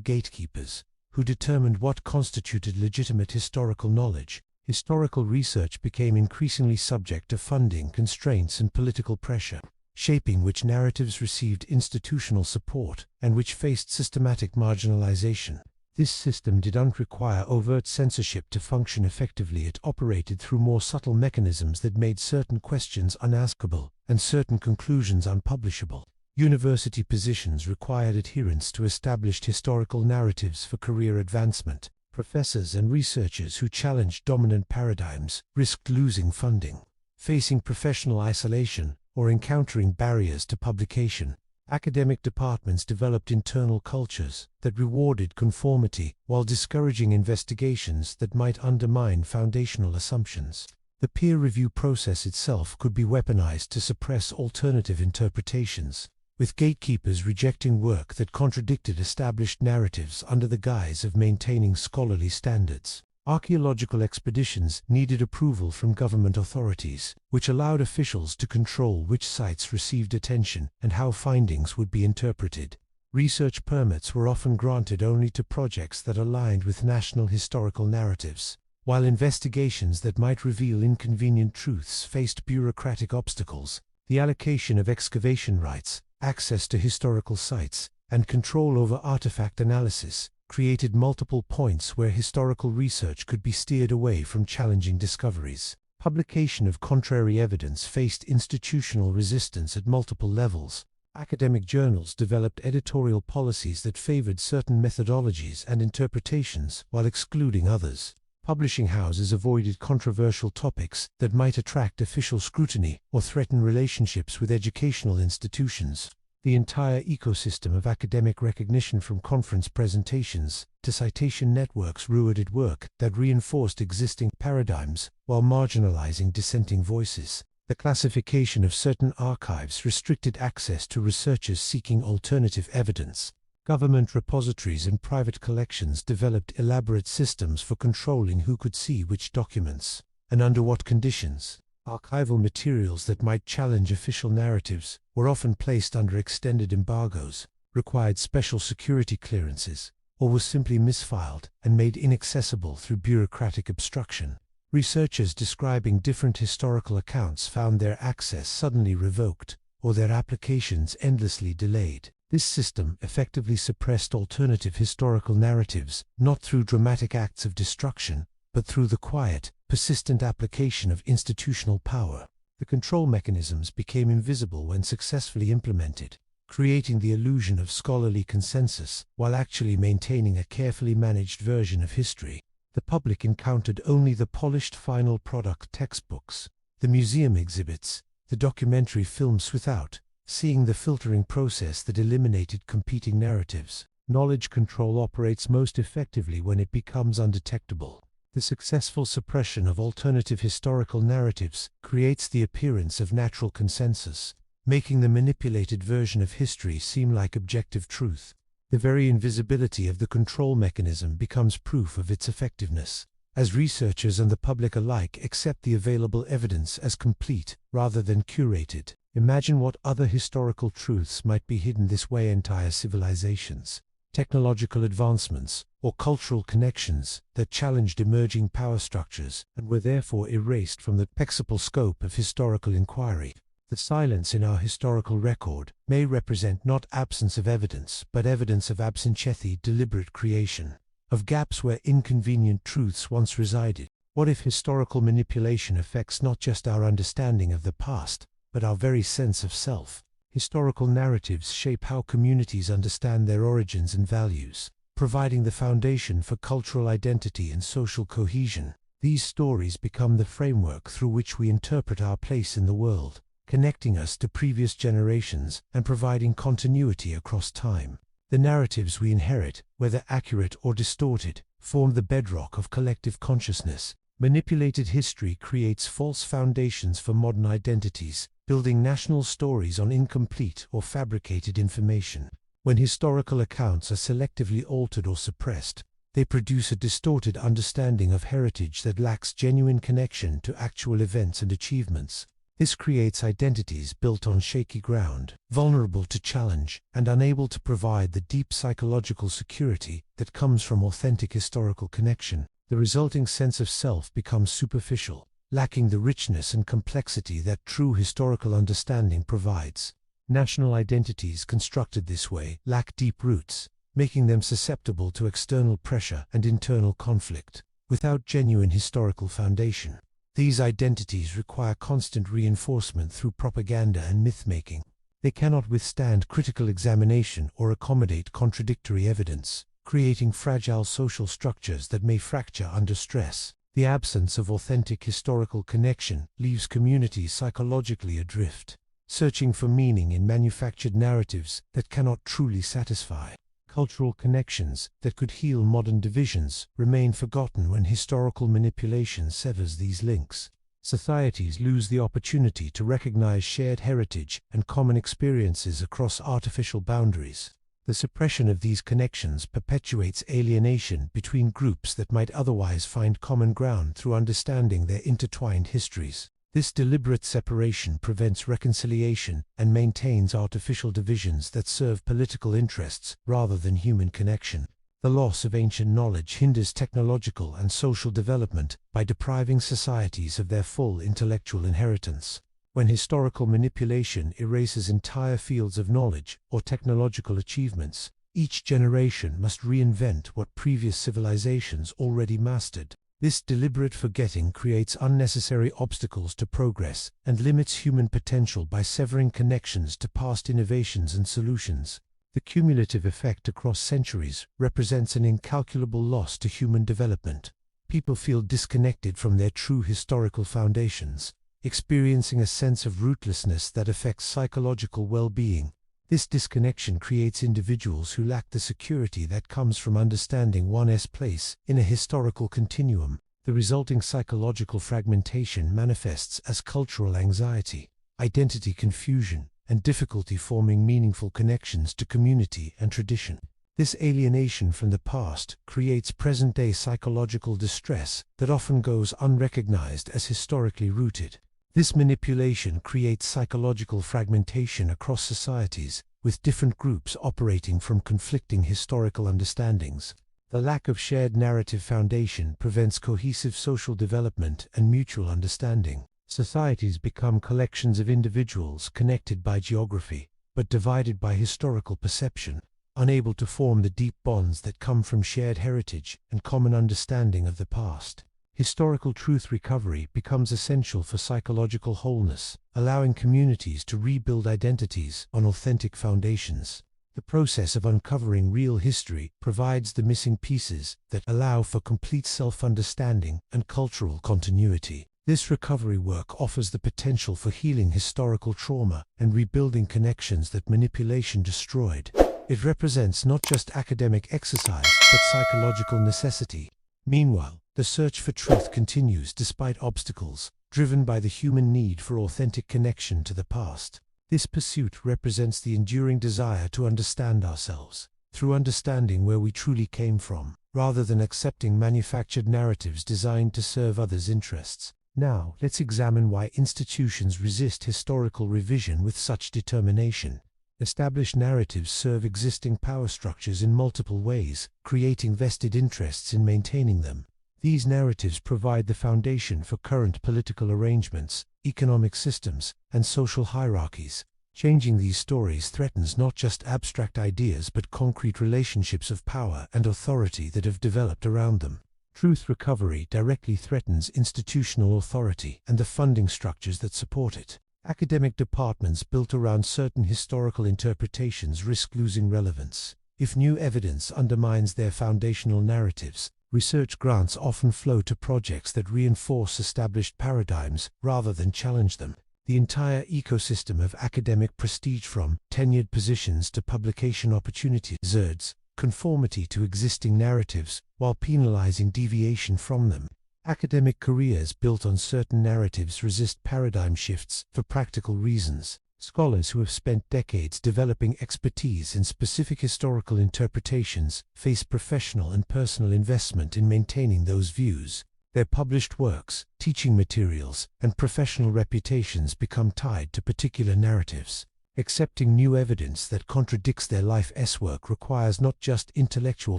gatekeepers, who determined what constituted legitimate historical knowledge. Historical research became increasingly subject to funding constraints and political pressure, shaping which narratives received institutional support and which faced systematic marginalization. This system did not require overt censorship to function effectively. It operated through more subtle mechanisms that made certain questions unaskable and certain conclusions unpublishable. University positions required adherence to established historical narratives for career advancement. Professors and researchers who challenged dominant paradigms risked losing funding. Facing professional isolation or encountering barriers to publication, academic departments developed internal cultures that rewarded conformity while discouraging investigations that might undermine foundational assumptions. The peer review process itself could be weaponized to suppress alternative interpretations, with gatekeepers rejecting work that contradicted established narratives under the guise of maintaining scholarly standards. Archaeological expeditions needed approval from government authorities, which allowed officials to control which sites received attention and how findings would be interpreted. Research permits were often granted only to projects that aligned with national historical narratives, while investigations that might reveal inconvenient truths faced bureaucratic obstacles. The allocation of excavation rights, access to historical sites, and control over artifact analysis created multiple points where historical research could be steered away from challenging discoveries. Publication of contrary evidence faced institutional resistance at multiple levels. Academic journals developed editorial policies that favored certain methodologies and interpretations while excluding others. Publishing houses avoided controversial topics that might attract official scrutiny or threaten relationships with educational institutions. The entire ecosystem of academic recognition, from conference presentations to citation networks, rewarded work that reinforced existing paradigms while marginalizing dissenting voices. The classification of certain archives restricted access to researchers seeking alternative evidence. Government repositories and private collections developed elaborate systems for controlling who could see which documents and under what conditions. Archival materials that might challenge official narratives were often placed under extended embargoes, required special security clearances, or were simply misfiled and made inaccessible through bureaucratic obstruction. Researchers describing different historical accounts found their access suddenly revoked, or their applications endlessly delayed. This system effectively suppressed alternative historical narratives, not through dramatic acts of destruction, but through the quiet, persistent application of institutional power. The control mechanisms became invisible when successfully implemented, creating the illusion of scholarly consensus while actually maintaining a carefully managed version of history. The public encountered only the polished final product textbooks, the museum exhibits, the documentary films without seeing the filtering process that eliminated competing narratives. Knowledge control operates most effectively when it becomes undetectable. The successful suppression of alternative historical narratives creates the appearance of natural consensus, making the manipulated version of history seem like objective truth. The very invisibility of the control mechanism becomes proof of its effectiveness, as researchers and the public alike accept the available evidence as complete rather than curated. Imagine what other historical truths might be hidden this way: entire civilizations, technological advancements, or cultural connections that challenged emerging power structures and were therefore erased from the lexical scope of historical inquiry. The silence in our historical record may represent not absence of evidence, but evidence of absenthe, deliberate creation, of gaps where inconvenient truths once resided. What if historical manipulation affects not just our understanding of the past, but our very sense of self? Historical narratives shape how communities understand their origins and values, providing the foundation for cultural identity and social cohesion. These stories become the framework through which we interpret our place in the world, connecting us to previous generations and providing continuity across time. The narratives we inherit, whether accurate or distorted, form the bedrock of collective consciousness. Manipulated history creates false foundations for modern identities, building national stories on incomplete or fabricated information. When historical accounts are selectively altered or suppressed, they produce a distorted understanding of heritage that lacks genuine connection to actual events and achievements. This creates identities built on shaky ground, vulnerable to challenge, and unable to provide the deep psychological security that comes from authentic historical connection. The resulting sense of self becomes superficial, lacking the richness and complexity that true historical understanding provides. National identities constructed this way lack deep roots, making them susceptible to external pressure and internal conflict. Without genuine historical foundation, these identities require constant reinforcement through propaganda and myth-making. They cannot withstand critical examination or accommodate contradictory evidence, creating fragile social structures that may fracture under stress. The absence of authentic historical connection leaves communities psychologically adrift, searching for meaning in manufactured narratives that cannot truly satisfy. Cultural connections that could heal modern divisions remain forgotten when historical manipulation severs these links. Societies lose the opportunity to recognize shared heritage and common experiences across artificial boundaries. The suppression of these connections perpetuates alienation between groups that might otherwise find common ground through understanding their intertwined histories. This deliberate separation prevents reconciliation and maintains artificial divisions that serve political interests rather than human connection. The loss of ancient knowledge hinders technological and social development by depriving societies of their full intellectual inheritance. When historical manipulation erases entire fields of knowledge or technological achievements, each generation must reinvent what previous civilizations already mastered. This deliberate forgetting creates unnecessary obstacles to progress and limits human potential by severing connections to past innovations and solutions. The cumulative effect across centuries represents an incalculable loss to human development. People feel disconnected from their true historical foundations, experiencing a sense of rootlessness that affects psychological well-being. This disconnection creates individuals who lack the security that comes from understanding one's place in a historical continuum. The resulting psychological fragmentation manifests as cultural anxiety, identity confusion, and difficulty forming meaningful connections to community and tradition. This alienation from the past creates present-day psychological distress that often goes unrecognized as historically rooted. This manipulation creates psychological fragmentation across societies, with different groups operating from conflicting historical understandings. The lack of shared narrative foundation prevents cohesive social development and mutual understanding. Societies become collections of individuals connected by geography, but divided by historical perception, unable to form the deep bonds that come from shared heritage and common understanding of the past. historical truth recovery becomes essential for psychological wholeness, allowing communities to rebuild identities on authentic foundations. The process of uncovering real history provides the missing pieces that allow for complete self-understanding and cultural continuity. This recovery work offers the potential for healing historical trauma and rebuilding connections that manipulation destroyed. It represents not just academic exercise, but psychological necessity. Meanwhile, the search for truth continues despite obstacles, driven by the human need for authentic connection to the past. This pursuit represents the enduring desire to understand ourselves, through understanding where we truly came from, rather than accepting manufactured narratives designed to serve others' interests. Now, let's examine why institutions resist historical revision with such determination. Established narratives serve existing power structures in multiple ways, creating vested interests in maintaining them. These narratives provide the foundation for current political arrangements, economic systems, and social hierarchies. Changing these stories threatens not just abstract ideas but concrete relationships of power and authority that have developed around them. Truth recovery directly threatens institutional authority and the funding structures that support it. Academic departments built around certain historical interpretations risk losing relevance. If new evidence undermines their foundational narratives, research grants often flow to projects that reinforce established paradigms rather than challenge them. The entire ecosystem of academic prestige, from tenured positions to publication opportunities, exerts conformity to existing narratives while penalizing deviation from them. Academic careers built on certain narratives resist paradigm shifts for practical reasons. Scholars who have spent decades developing expertise in specific historical interpretations face professional and personal investment in maintaining those views. Their published works, teaching materials, and professional reputations become tied to particular narratives. Accepting new evidence that contradicts their life's work requires not just intellectual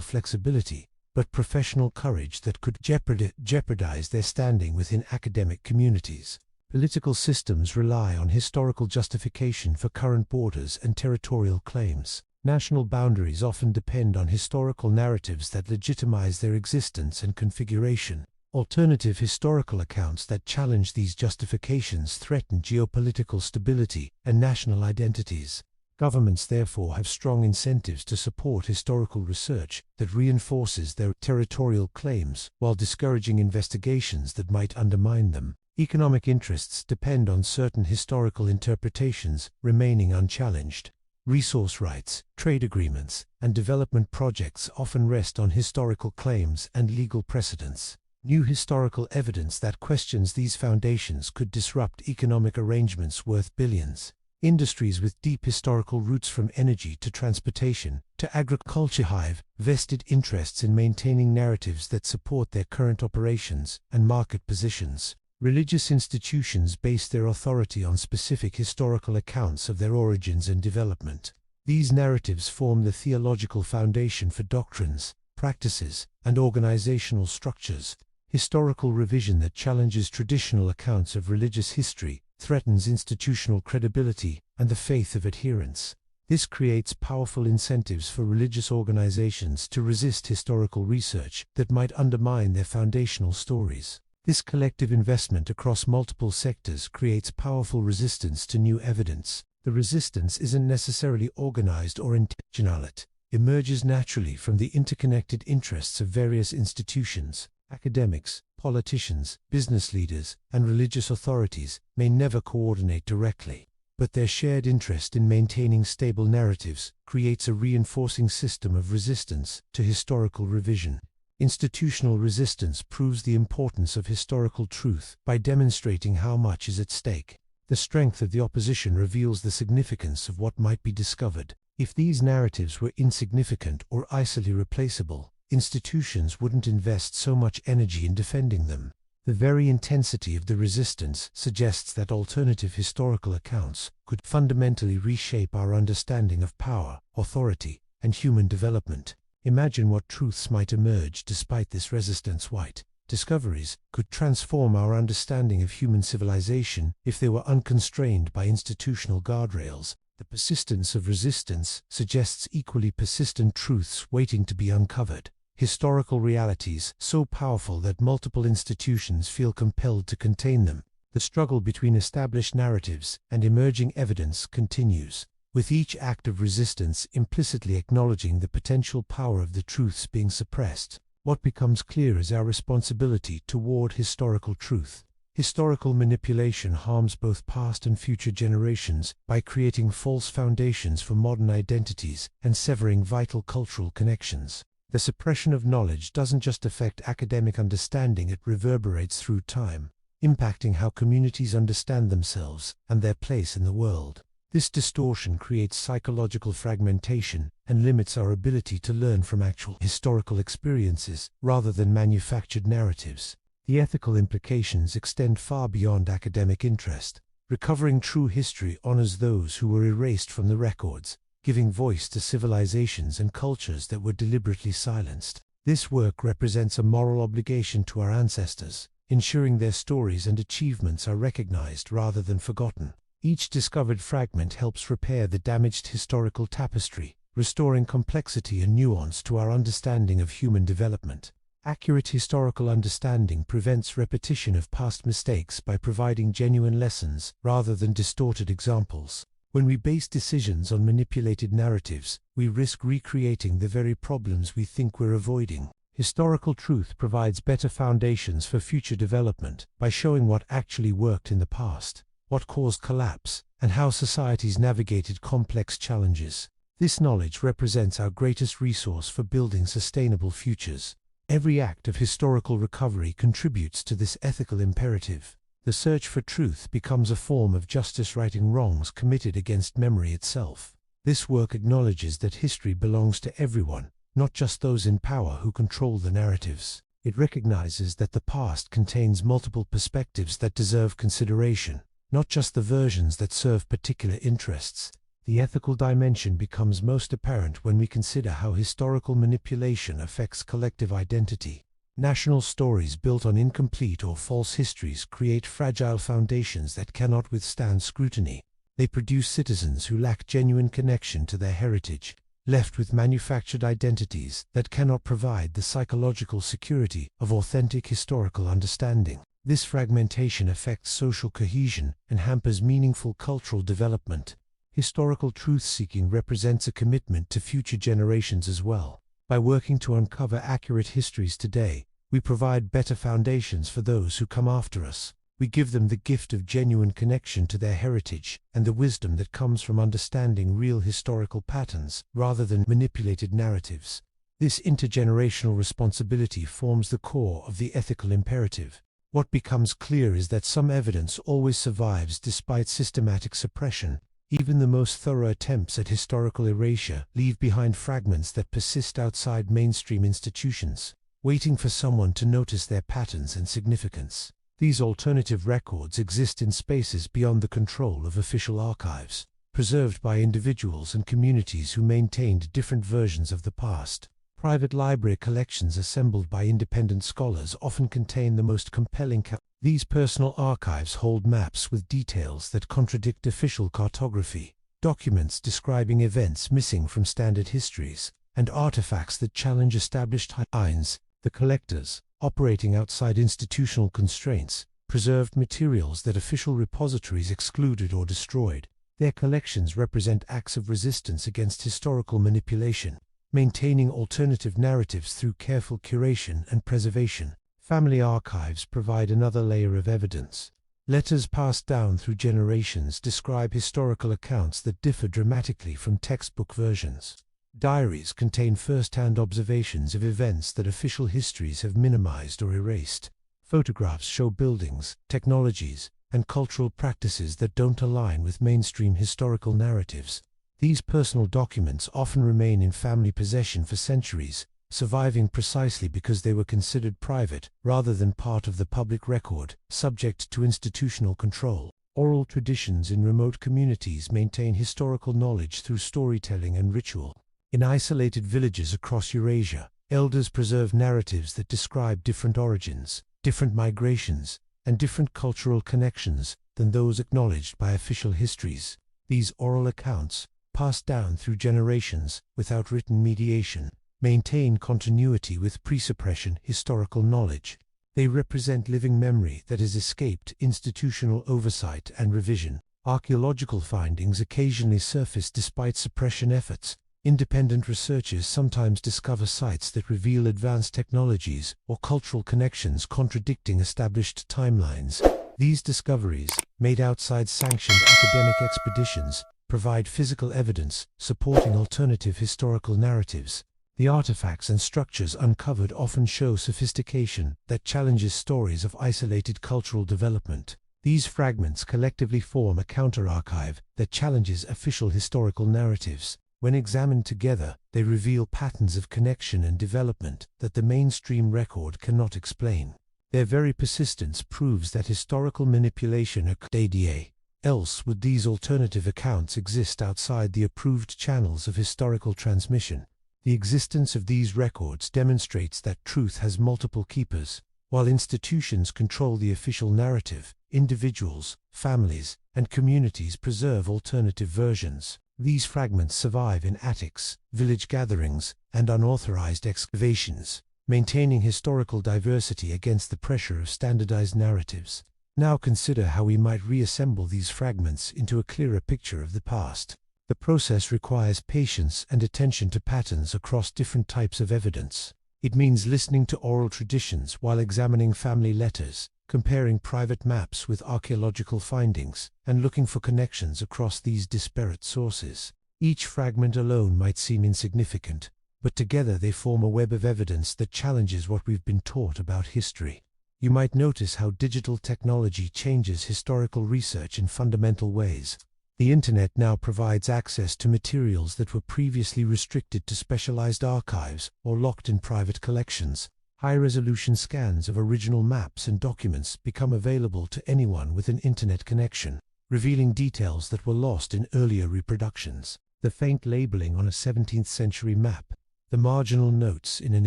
flexibility, but professional courage that could jeopardize their standing within academic communities. Political systems rely on historical justification for current borders and territorial claims. National boundaries often depend on historical narratives that legitimize their existence and configuration. Alternative historical accounts that challenge these justifications threaten geopolitical stability and national identities. Governments therefore have strong incentives to support historical research that reinforces their territorial claims while discouraging investigations that might undermine them. Economic interests depend on certain historical interpretations remaining unchallenged. Resource rights, trade agreements, and development projects often rest on historical claims and legal precedents. New historical evidence that questions these foundations could disrupt economic arrangements worth billions. Industries with deep historical roots, from energy to transportation to agriculture, have vested interests in maintaining narratives that support their current operations and market positions. Religious institutions base their authority on specific historical accounts of their origins and development. These narratives form the theological foundation for doctrines, practices, and organizational structures. Historical revision that challenges traditional accounts of religious history threatens institutional credibility and the faith of adherents. This creates powerful incentives for religious organizations to resist historical research that might undermine their foundational stories. This collective investment across multiple sectors creates powerful resistance to new evidence. The resistance isn't necessarily organized or intentional. It emerges naturally from the interconnected interests of various institutions. Academics, politicians, business leaders, and religious authorities may never coordinate directly, but their shared interest in maintaining stable narratives creates a reinforcing system of resistance to historical revision. Institutional resistance proves the importance of historical truth by demonstrating how much is at stake. The strength of the opposition reveals the significance of what might be discovered. If these narratives were insignificant or easily replaceable, institutions wouldn't invest so much energy in defending them. The very intensity of the resistance suggests that alternative historical accounts could fundamentally reshape our understanding of power, authority, and human development. Imagine what truths might emerge despite this resistance. White discoveries could transform our understanding of human civilization if they were unconstrained by institutional guardrails. The persistence of resistance suggests equally persistent truths waiting to be uncovered. historical realities so powerful that multiple institutions feel compelled to contain them. The struggle between established narratives and emerging evidence continues, with each act of resistance implicitly acknowledging the potential power of the truths being suppressed. What becomes clear is our responsibility toward historical truth. Historical manipulation harms both past and future generations by creating false foundations for modern identities and severing vital cultural connections. The suppression of knowledge doesn't just affect academic understanding, it reverberates through time, impacting how communities understand themselves and their place in the world. This distortion creates psychological fragmentation and limits our ability to learn from actual historical experiences rather than manufactured narratives. The ethical implications extend far beyond academic interest. Recovering true history honors those who were erased from the records, giving voice to civilizations and cultures that were deliberately silenced. This work represents a moral obligation to our ancestors, ensuring their stories and achievements are recognized rather than forgotten. Each discovered fragment helps repair the damaged historical tapestry, restoring complexity and nuance to our understanding of human development. Accurate historical understanding prevents repetition of past mistakes by providing genuine lessons rather than distorted examples. When we base decisions on manipulated narratives, we risk recreating the very problems we think we're avoiding. Historical truth provides better foundations for future development by showing what actually worked in the past, what caused collapse, and how societies navigated complex challenges. This knowledge represents our greatest resource for building sustainable futures. Every act of historical recovery contributes to this ethical imperative. The search for truth becomes a form of justice, righting wrongs committed against memory itself. This work acknowledges that history belongs to everyone, not just those in power who control the narratives. It recognizes that the past contains multiple perspectives that deserve consideration, not just the versions that serve particular interests. The ethical dimension becomes most apparent when we consider how historical manipulation affects collective identity. National stories built on incomplete or false histories create fragile foundations that cannot withstand scrutiny. They produce citizens who lack genuine connection to their heritage, left with manufactured identities that cannot provide the psychological security of authentic historical understanding. This fragmentation affects social cohesion and hampers meaningful cultural development. Historical truth-seeking represents a commitment to future generations as well. By working to uncover accurate histories today, we provide better foundations for those who come after us. We give them the gift of genuine connection to their heritage and the wisdom that comes from understanding real historical patterns rather than manipulated narratives. This intergenerational responsibility forms the core of the ethical imperative. What becomes clear is that some evidence always survives despite systematic suppression. Even the most thorough attempts at historical erasure leave behind fragments that persist outside mainstream institutions, waiting for someone to notice their patterns and significance. These alternative records exist in spaces beyond the control of official archives, preserved by individuals and communities who maintained different versions of the past. Private library collections assembled by independent scholars often contain the most compelling These personal archives hold maps with details that contradict official cartography, documents describing events missing from standard histories, and artifacts that challenge established timelines. The collectors, operating outside institutional constraints, preserved materials that official repositories excluded or destroyed. Their collections represent acts of resistance against historical manipulation, maintaining alternative narratives through careful curation and preservation. Family archives provide another layer of evidence. Letters passed down through generations describe historical accounts that differ dramatically from textbook versions. Diaries contain first-hand observations of events that official histories have minimized or erased. Photographs show buildings, technologies, and cultural practices that don't align with mainstream historical narratives. These personal documents often remain in family possession for centuries, surviving precisely because they were considered private rather than part of the public record, subject to institutional control. Oral traditions in remote communities maintain historical knowledge through storytelling and ritual. In isolated villages across Eurasia, elders preserve narratives that describe different origins, different migrations, and different cultural connections than those acknowledged by official histories. These oral accounts, passed down through generations without written mediation, maintain continuity with pre-suppression historical knowledge. They represent living memory that has escaped institutional oversight and revision. Archaeological findings occasionally surface despite suppression efforts. Independent researchers sometimes discover sites that reveal advanced technologies or cultural connections contradicting established timelines. These discoveries, made outside sanctioned academic expeditions, provide physical evidence supporting alternative historical narratives. The artifacts and structures uncovered often show sophistication that challenges stories of isolated cultural development. These fragments collectively form a counter-archive that challenges official historical narratives. When examined together, they reveal patterns of connection and development that the mainstream record cannot explain. Their very persistence proves that historical manipulation occurred. Else would these alternative accounts exist outside the approved channels of historical transmission? The existence of these records demonstrates that truth has multiple keepers. While institutions control the official narrative, individuals, families, and communities preserve alternative versions. These fragments survive in attics, village gatherings, and unauthorized excavations, maintaining historical diversity against the pressure of standardized narratives. Now consider how we might reassemble these fragments into a clearer picture of the past. The process requires patience and attention to patterns across different types of evidence. It means listening to oral traditions while examining family letters, comparing private maps with archaeological findings, and looking for connections across these disparate sources. Each fragment alone might seem insignificant, but together they form a web of evidence that challenges what we've been taught about history. You might notice how digital technology changes historical research in fundamental ways. The Internet now provides access to materials that were previously restricted to specialized archives or locked in private collections. High-resolution scans of original maps and documents become available to anyone with an internet connection, revealing details that were lost in earlier reproductions. The faint labeling on a 17th-century map, the marginal notes in an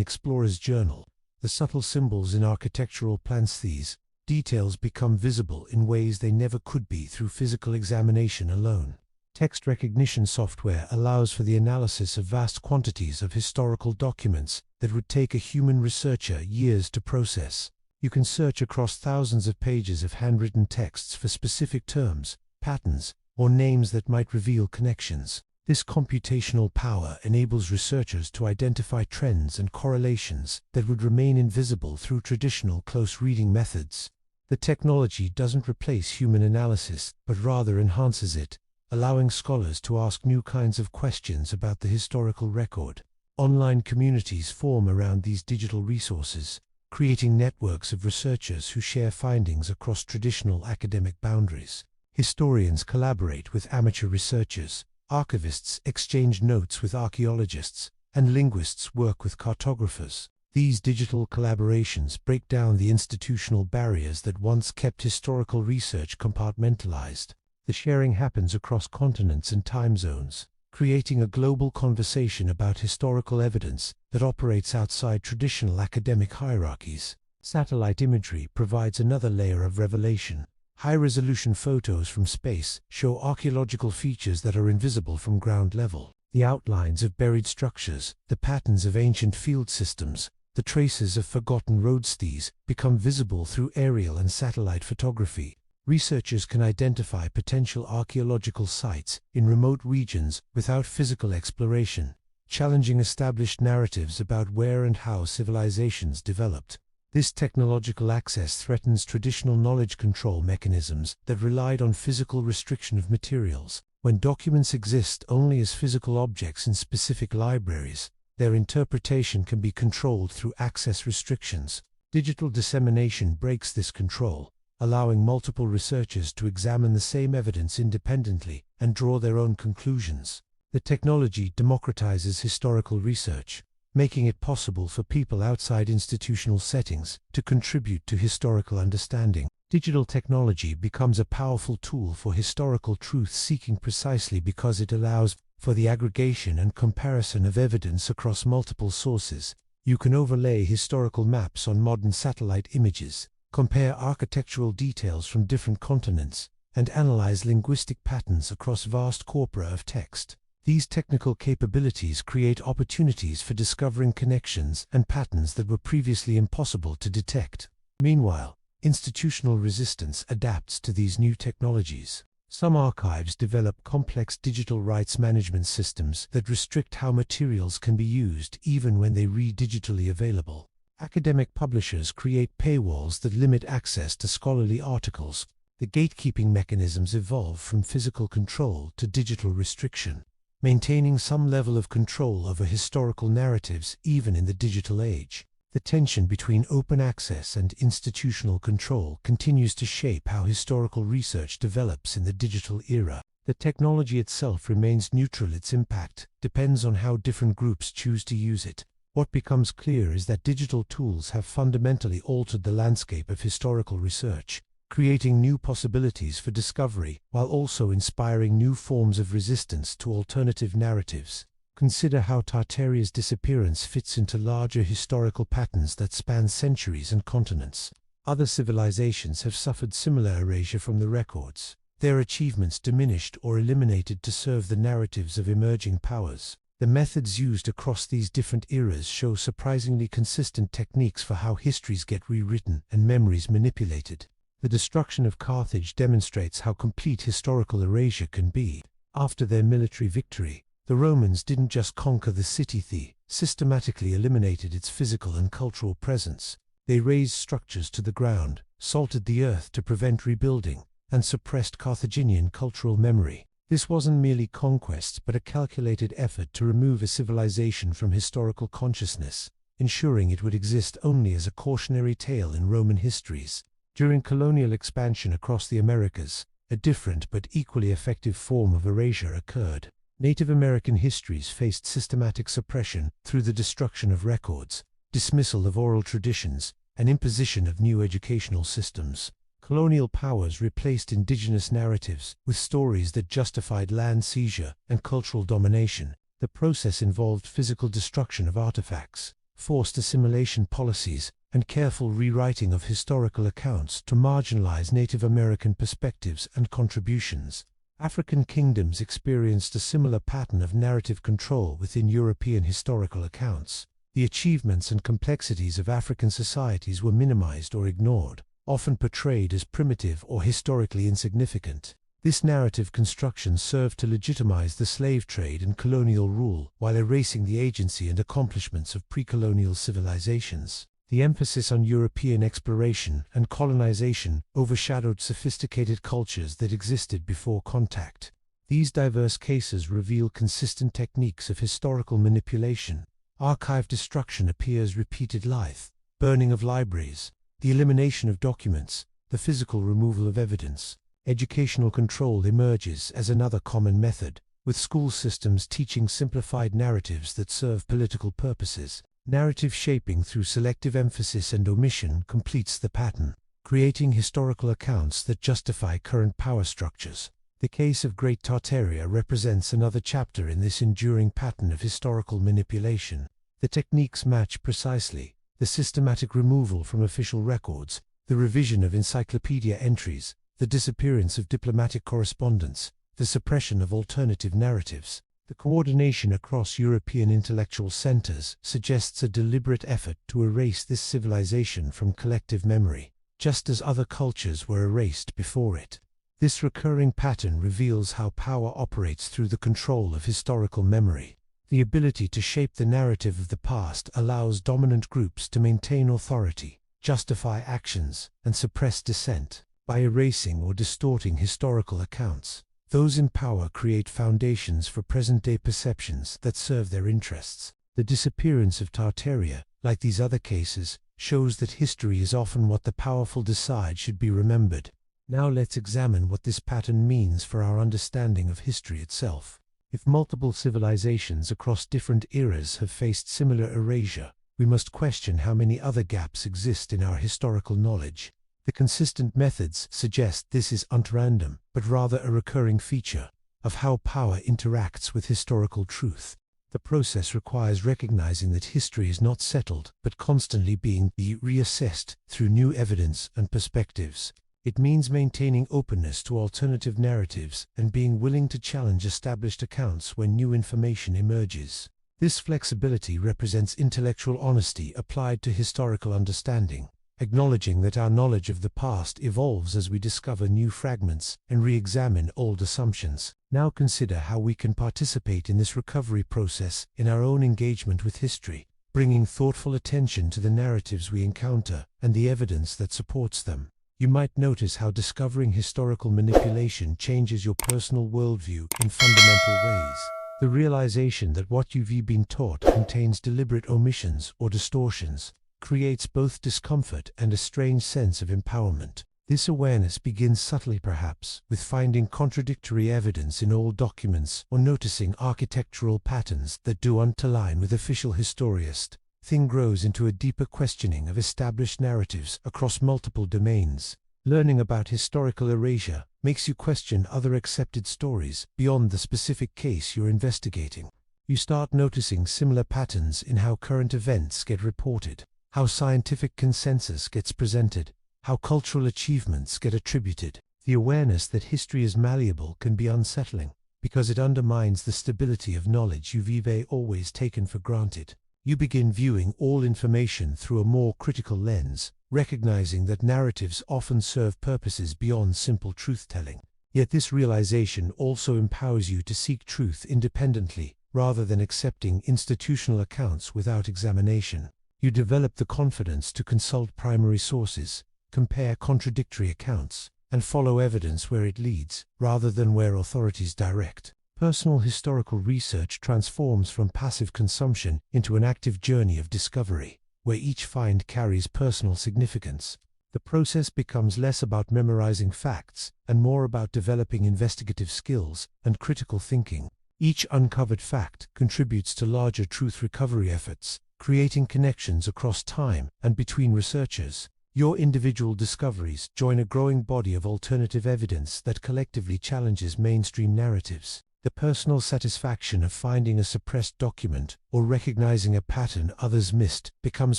explorer's journal, the subtle symbols in architectural plans, these details become visible in ways they never could be through physical examination alone. Text recognition software allows for the analysis of vast quantities of historical documents that would take a human researcher years to process. You can search across thousands of pages of handwritten texts for specific terms, patterns, or names that might reveal connections. This computational power enables researchers to identify trends and correlations that would remain invisible through traditional close reading methods. The technology doesn't replace human analysis, but rather enhances it, allowing scholars to ask new kinds of questions about the historical record. Online communities form around these digital resources, creating networks of researchers who share findings across traditional academic boundaries. Historians collaborate with amateur researchers, archivists exchange notes with archaeologists, and linguists work with cartographers. These digital collaborations break down the institutional barriers that once kept historical research compartmentalized. The sharing happens across continents and time zones, creating a global conversation about historical evidence that operates outside traditional academic hierarchies. Satellite imagery provides another layer of revelation. High-resolution photos from space show archaeological features that are invisible from ground level. The outlines of buried structures, the patterns of ancient field systems, the traces of forgotten roadstees become visible through aerial and satellite photography. Researchers can identify potential archaeological sites in remote regions without physical exploration, challenging established narratives about where and how civilizations developed. This technological access threatens traditional knowledge control mechanisms that relied on physical restriction of materials. When documents exist only as physical objects in specific libraries, their interpretation can be controlled through access restrictions. Digital dissemination breaks this control, allowing multiple researchers to examine the same evidence independently and draw their own conclusions. The technology democratizes historical research, making it possible for people outside institutional settings to contribute to historical understanding. Digital technology becomes a powerful tool for historical truth-seeking precisely because it allows for the aggregation and comparison of evidence across multiple sources. You can overlay historical maps on modern satellite images, compare architectural details from different continents, and analyze linguistic patterns across vast corpora of text. These technical capabilities create opportunities for discovering connections and patterns that were previously impossible to detect. Meanwhile, institutional resistance adapts to these new technologies. Some archives develop complex digital rights management systems that restrict how materials can be used even when they are digitally available. Academic publishers create paywalls that limit access to scholarly articles. The gatekeeping mechanisms evolve from physical control to digital restriction, maintaining some level of control over historical narratives even in the digital age. The tension between open access and institutional control continues to shape how historical research develops in the digital era. The technology itself remains neutral. Its impact depends on how different groups choose to use it. What becomes clear is that digital tools have fundamentally altered the landscape of historical research, creating new possibilities for discovery while also inspiring new forms of resistance to alternative narratives. Consider how Tartaria's disappearance fits into larger historical patterns that span centuries and continents. Other civilizations have suffered similar erasure from the records, their achievements diminished or eliminated to serve the narratives of emerging powers. The methods used across these different eras show surprisingly consistent techniques for how histories get rewritten and memories manipulated. The destruction of Carthage demonstrates how complete historical erasure can be. After their military victory, the Romans didn't just conquer the city, they systematically eliminated its physical and cultural presence. They razed structures to the ground, salted the earth to prevent rebuilding, and suppressed Carthaginian cultural memory. This wasn't merely conquest but a calculated effort to remove a civilization from historical consciousness, ensuring it would exist only as a cautionary tale in Roman histories. During colonial expansion across the Americas, a different but equally effective form of erasure occurred. Native American histories faced systematic suppression through the destruction of records, dismissal of oral traditions, and imposition of new educational systems. Colonial powers replaced indigenous narratives with stories that justified land seizure and cultural domination. The process involved physical destruction of artifacts, forced assimilation policies, and careful rewriting of historical accounts to marginalize Native American perspectives and contributions. African kingdoms experienced a similar pattern of narrative control within European historical accounts. The achievements and complexities of African societies were minimized or ignored, often portrayed as primitive or historically insignificant. This narrative construction served to legitimize the slave trade and colonial rule while erasing the agency and accomplishments of pre-colonial civilizations. The emphasis on European exploration and colonization overshadowed sophisticated cultures that existed before contact. These diverse cases reveal consistent techniques of historical manipulation. Archive destruction appears repeated: life, burning of libraries, the elimination of documents, the physical removal of evidence. Educational control emerges as another common method, with school systems teaching simplified narratives that serve political purposes. Narrative shaping through selective emphasis and omission completes the pattern, creating historical accounts that justify current power structures. The case of Great Tartaria represents another chapter in this enduring pattern of historical manipulation. The techniques match precisely: the systematic removal from official records, the revision of encyclopedia entries, the disappearance of diplomatic correspondence, the suppression of alternative narratives. The coordination across European intellectual centers suggests a deliberate effort to erase this civilization from collective memory, just as other cultures were erased before it. This recurring pattern reveals how power operates through the control of historical memory. The ability to shape the narrative of the past allows dominant groups to maintain authority, justify actions, and suppress dissent. By erasing or distorting historical accounts, those in power create foundations for present-day perceptions that serve their interests. The disappearance of Tartaria, like these other cases, shows that history is often what the powerful decide should be remembered. Now let's examine what this pattern means for our understanding of history itself. If multiple civilizations across different eras have faced similar erasure, we must question how many other gaps exist in our historical knowledge. The consistent methods suggest this isn't random, but rather a recurring feature of how power interacts with historical truth. The process requires recognizing that history is not settled, but constantly being reassessed through new evidence and perspectives. It means maintaining openness to alternative narratives and being willing to challenge established accounts when new information emerges. This flexibility represents intellectual honesty applied to historical understanding, acknowledging that our knowledge of the past evolves as we discover new fragments and re-examine old assumptions. Now consider how we can participate in this recovery process in our own engagement with history, bringing thoughtful attention to the narratives we encounter and the evidence that supports them. You might notice how discovering historical manipulation changes your personal worldview in fundamental ways. The realization that what you've been taught contains deliberate omissions or distortions creates both discomfort and a strange sense of empowerment. This awareness begins subtly perhaps, with finding contradictory evidence in old documents or noticing architectural patterns that don't align with official historicist. Thing grows into a deeper questioning of established narratives across multiple domains. Learning about historical erasure makes you question other accepted stories beyond the specific case you're investigating. You start noticing similar patterns in how current events get reported, how scientific consensus gets presented, how cultural achievements get attributed. The awareness that history is malleable can be unsettling, because it undermines the stability of knowledge you've always taken for granted. You begin viewing all information through a more critical lens, recognizing that narratives often serve purposes beyond simple truth-telling. Yet this realization also empowers you to seek truth independently, rather than accepting institutional accounts without examination. You develop the confidence to consult primary sources, compare contradictory accounts, and follow evidence where it leads, rather than where authorities direct. Personal historical research transforms from passive consumption into an active journey of discovery, where each find carries personal significance. The process becomes less about memorizing facts and more about developing investigative skills and critical thinking. Each uncovered fact contributes to larger truth recovery efforts, creating connections across time and between researchers. Your individual discoveries join a growing body of alternative evidence that collectively challenges mainstream narratives. The personal satisfaction of finding a suppressed document or recognizing a pattern others missed becomes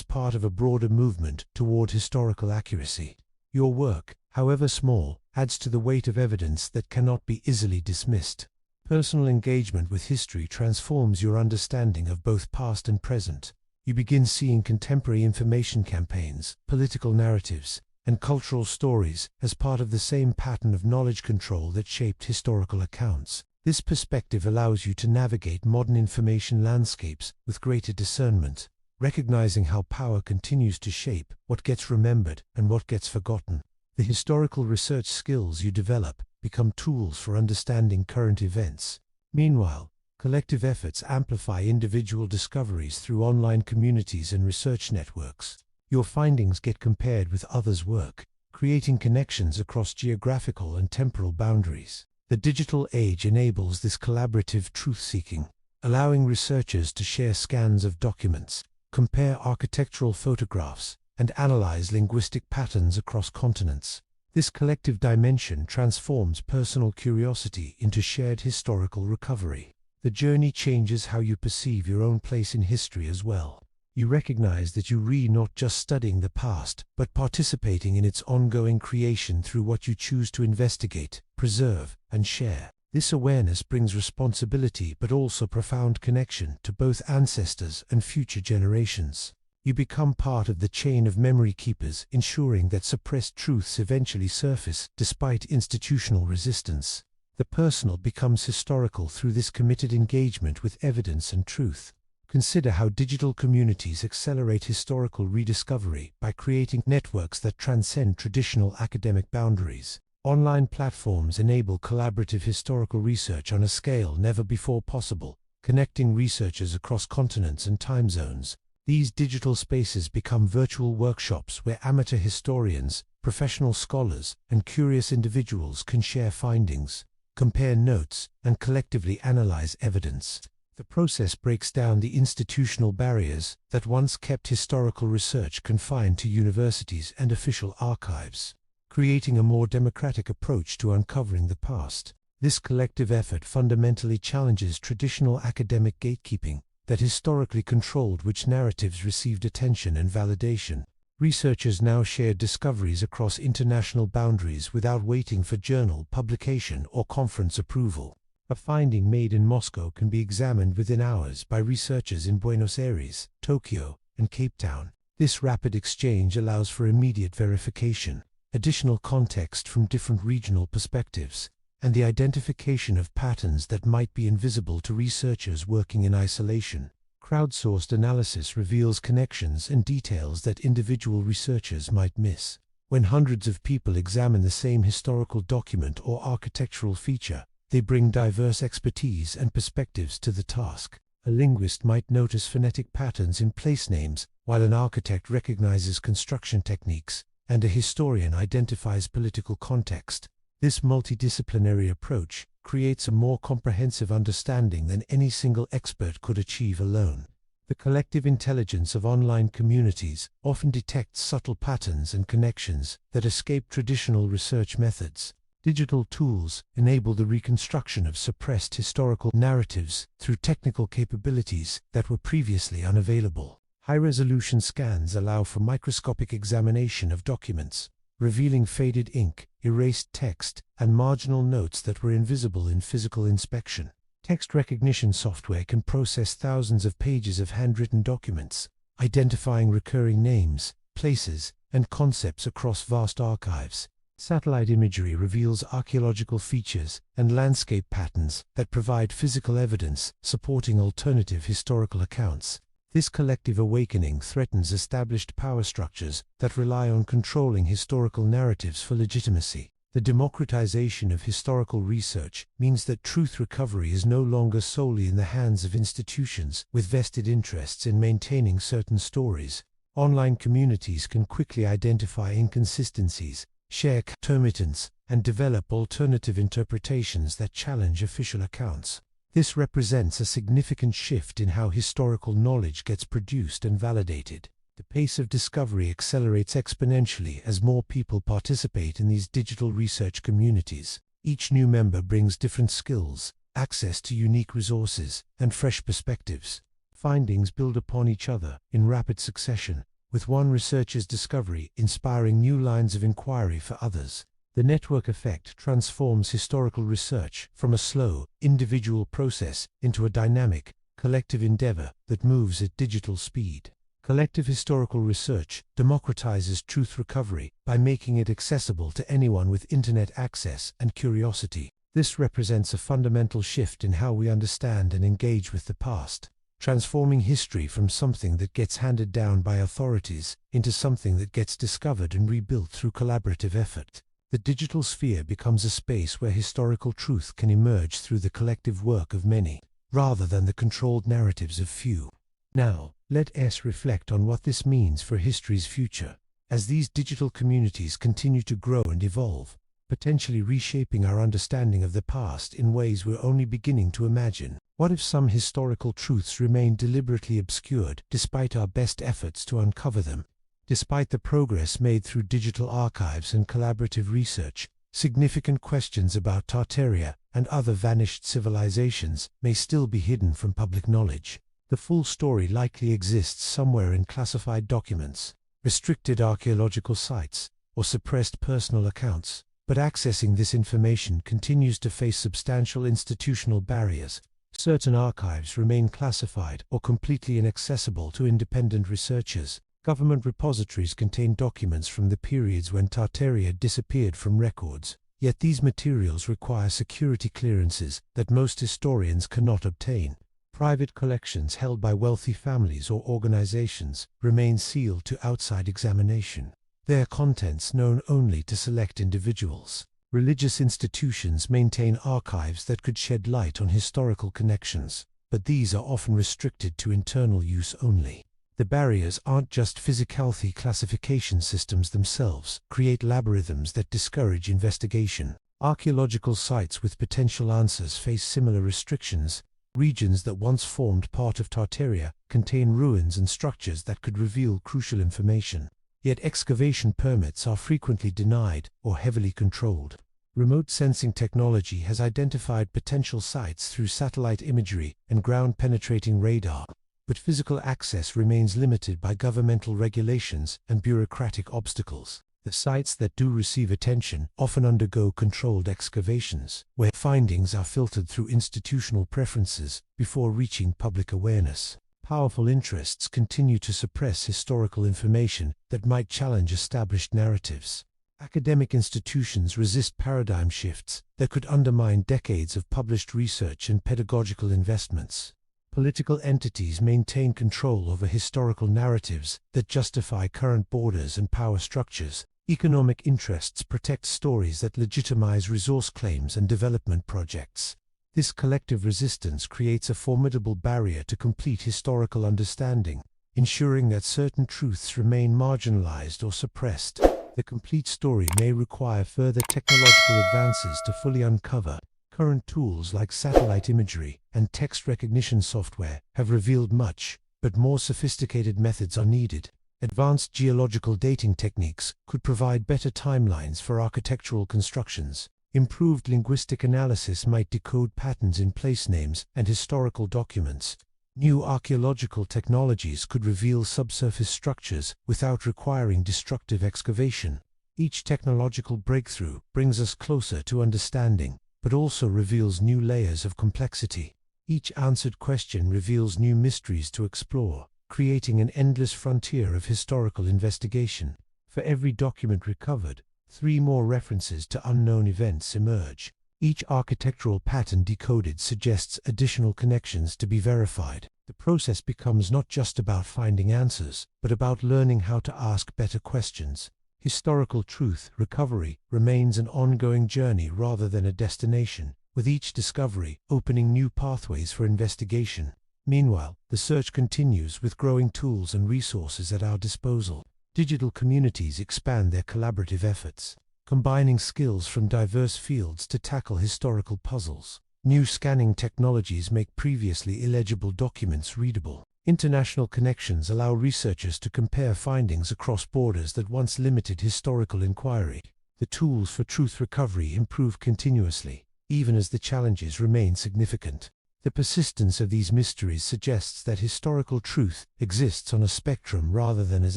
part of a broader movement toward historical accuracy. Your work, however small, adds to the weight of evidence that cannot be easily dismissed. Personal engagement with history transforms your understanding of both past and present. You begin seeing contemporary information campaigns, political narratives, and cultural stories as part of the same pattern of knowledge control that shaped historical accounts. This perspective allows you to navigate modern information landscapes with greater discernment, recognizing how power continues to shape what gets remembered and what gets forgotten. The historical research skills you develop become tools for understanding current events. Meanwhile, collective efforts amplify individual discoveries through online communities and research networks. Your findings get compared with others' work, creating connections across geographical and temporal boundaries. The digital age enables this collaborative truth-seeking, allowing researchers to share scans of documents, compare architectural photographs, and analyze linguistic patterns across continents. This collective dimension transforms personal curiosity into shared historical recovery. The journey changes how you perceive your own place in history as well. You recognize that you not just studying the past, but participating in its ongoing creation through what you choose to investigate, preserve, and share. This awareness brings responsibility but also profound connection to both ancestors and future generations. You become part of the chain of memory keepers, ensuring that suppressed truths eventually surface despite institutional resistance. The personal becomes historical through this committed engagement with evidence and truth. Consider how digital communities accelerate historical rediscovery by creating networks that transcend traditional academic boundaries. Online platforms enable collaborative historical research on a scale never before possible, connecting researchers across continents and time zones. These digital spaces become virtual workshops where amateur historians, professional scholars, and curious individuals can share findings, compare notes, and collectively analyze evidence. The process breaks down the institutional barriers that once kept historical research confined to universities and official archives, creating a more democratic approach to uncovering the past. This collective effort fundamentally challenges traditional academic gatekeeping that historically controlled which narratives received attention and validation. Researchers now share discoveries across international boundaries without waiting for journal publication or conference approval. A finding made in Moscow can be examined within hours by researchers in Buenos Aires, Tokyo, and Cape Town. This rapid exchange allows for immediate verification, additional context from different regional perspectives, and the identification of patterns that might be invisible to researchers working in isolation. Crowdsourced analysis reveals connections and details that individual researchers might miss. When hundreds of people examine the same historical document or architectural feature, they bring diverse expertise and perspectives to the task. A linguist might notice phonetic patterns in place names, while an architect recognizes construction techniques, and a historian identifies political context. This multidisciplinary approach creates a more comprehensive understanding than any single expert could achieve alone. The collective intelligence of online communities often detects subtle patterns and connections that escape traditional research methods. Digital tools enable the reconstruction of suppressed historical narratives through technical capabilities that were previously unavailable. High-resolution scans allow for microscopic examination of documents, revealing faded ink, erased text, and marginal notes that were invisible in physical inspection. Text recognition software can process thousands of pages of handwritten documents, identifying recurring names, places, and concepts across vast archives. Satellite imagery reveals archaeological features and landscape patterns that provide physical evidence supporting alternative historical accounts. This collective awakening threatens established power structures that rely on controlling historical narratives for legitimacy. The democratization of historical research means that truth recovery is no longer solely in the hands of institutions with vested interests in maintaining certain stories. Online communities can quickly identify inconsistencies, share intermitence, and develop alternative interpretations that challenge official accounts. This represents a significant shift in how historical knowledge gets produced and validated. The pace of discovery accelerates exponentially as more people participate in these digital research communities. Each new member brings different skills, access to unique resources, and fresh perspectives. Findings build upon each other in rapid succession, with one researcher's discovery inspiring new lines of inquiry for others. The network effect transforms historical research from a slow, individual process into a dynamic, collective endeavor that moves at digital speed. Collective historical research democratizes truth recovery by making it accessible to anyone with internet access and curiosity. This represents a fundamental shift in how we understand and engage with the past, transforming history from something that gets handed down by authorities into something that gets discovered and rebuilt through collaborative effort. The digital sphere becomes a space where historical truth can emerge through the collective work of many, rather than the controlled narratives of few. Now, let us reflect on what this means for history's future. As these digital communities continue to grow and evolve, potentially reshaping our understanding of the past in ways we're only beginning to imagine. What if some historical truths remain deliberately obscured despite our best efforts to uncover them? Despite the progress made through digital archives and collaborative research, significant questions about Tartaria and other vanished civilizations may still be hidden from public knowledge. The full story likely exists somewhere in classified documents, restricted archaeological sites, or suppressed personal accounts, but accessing this information continues to face substantial institutional barriers. Certain archives remain classified or completely inaccessible to independent researchers. Government repositories contain documents from the periods when Tartaria disappeared from records, yet these materials require security clearances that most historians cannot obtain. Private collections held by wealthy families or organizations remain sealed to outside examination, their contents known only to select individuals. Religious institutions maintain archives that could shed light on historical connections, but these are often restricted to internal use only. The barriers aren't just physicality. Classification systems themselves create labyrinths that discourage investigation. Archaeological sites with potential answers face similar restrictions. Regions that once formed part of Tartaria contain ruins and structures that could reveal crucial information. Yet excavation permits are frequently denied or heavily controlled. Remote sensing technology has identified potential sites through satellite imagery and ground-penetrating radar. but physical access remains limited by governmental regulations and bureaucratic obstacles. The sites that do receive attention often undergo controlled excavations, where findings are filtered through institutional preferences before reaching public awareness. Powerful interests continue to suppress historical information that might challenge established narratives. Academic institutions resist paradigm shifts that could undermine decades of published research and pedagogical investments. Political entities maintain control over historical narratives that justify current borders and power structures. Economic interests protect stories that legitimize resource claims and development projects. This collective resistance creates a formidable barrier to complete historical understanding, ensuring that certain truths remain marginalized or suppressed. The complete story may require further technological advances to fully uncover. Current tools like satellite imagery and text recognition software have revealed much, but more sophisticated methods are needed. Advanced geological dating techniques could provide better timelines for architectural constructions. Improved linguistic analysis might decode patterns in place names and historical documents. New archaeological technologies could reveal subsurface structures without requiring destructive excavation. Each technological breakthrough brings us closer to understanding, but also reveals new layers of complexity. Each answered question reveals new mysteries to explore, creating an endless frontier of historical investigation. For every document recovered, 3 more references to unknown events emerge. Each architectural pattern decoded suggests additional connections to be verified. The process becomes not just about finding answers, but about learning how to ask better questions. Historical truth recovery remains an ongoing journey rather than a destination, with each discovery opening new pathways for investigation. Meanwhile, the search continues with growing tools and resources at our disposal. Digital communities expand their collaborative efforts, combining skills from diverse fields to tackle historical puzzles. New scanning technologies make previously illegible documents readable. International connections allow researchers to compare findings across borders that once limited historical inquiry. The tools for truth recovery improve continuously, even as the challenges remain significant. The persistence of these mysteries suggests that historical truth exists on a spectrum rather than as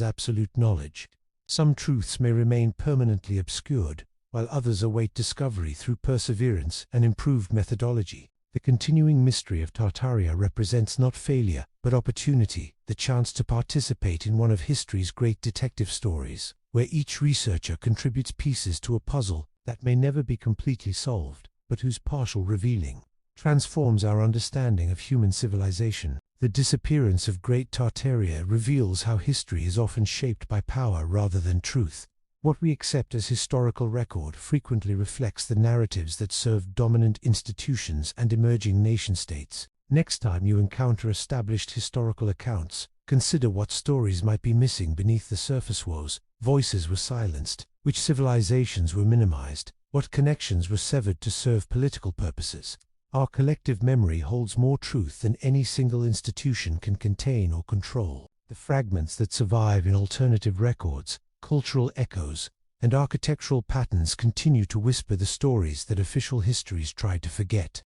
absolute knowledge. Some truths may remain permanently obscured, while others await discovery through perseverance and improved methodology. The continuing mystery of Tartaria represents not failure, but opportunity, the chance to participate in one of history's great detective stories, where each researcher contributes pieces to a puzzle that may never be completely solved, but whose partial revealing transforms our understanding of human civilization. The disappearance of Great Tartaria reveals how history is often shaped by power rather than truth. What we accept as historical record frequently reflects the narratives that serve dominant institutions and emerging nation-states. Next time you encounter established historical accounts, consider what stories might be missing beneath the surface. Voices were silenced, which civilizations were minimized, what connections were severed to serve political purposes. Our collective memory holds more truth than any single institution can contain or control. The fragments that survive in alternative records, cultural echoes, and architectural patterns continue to whisper the stories that official histories tried to forget.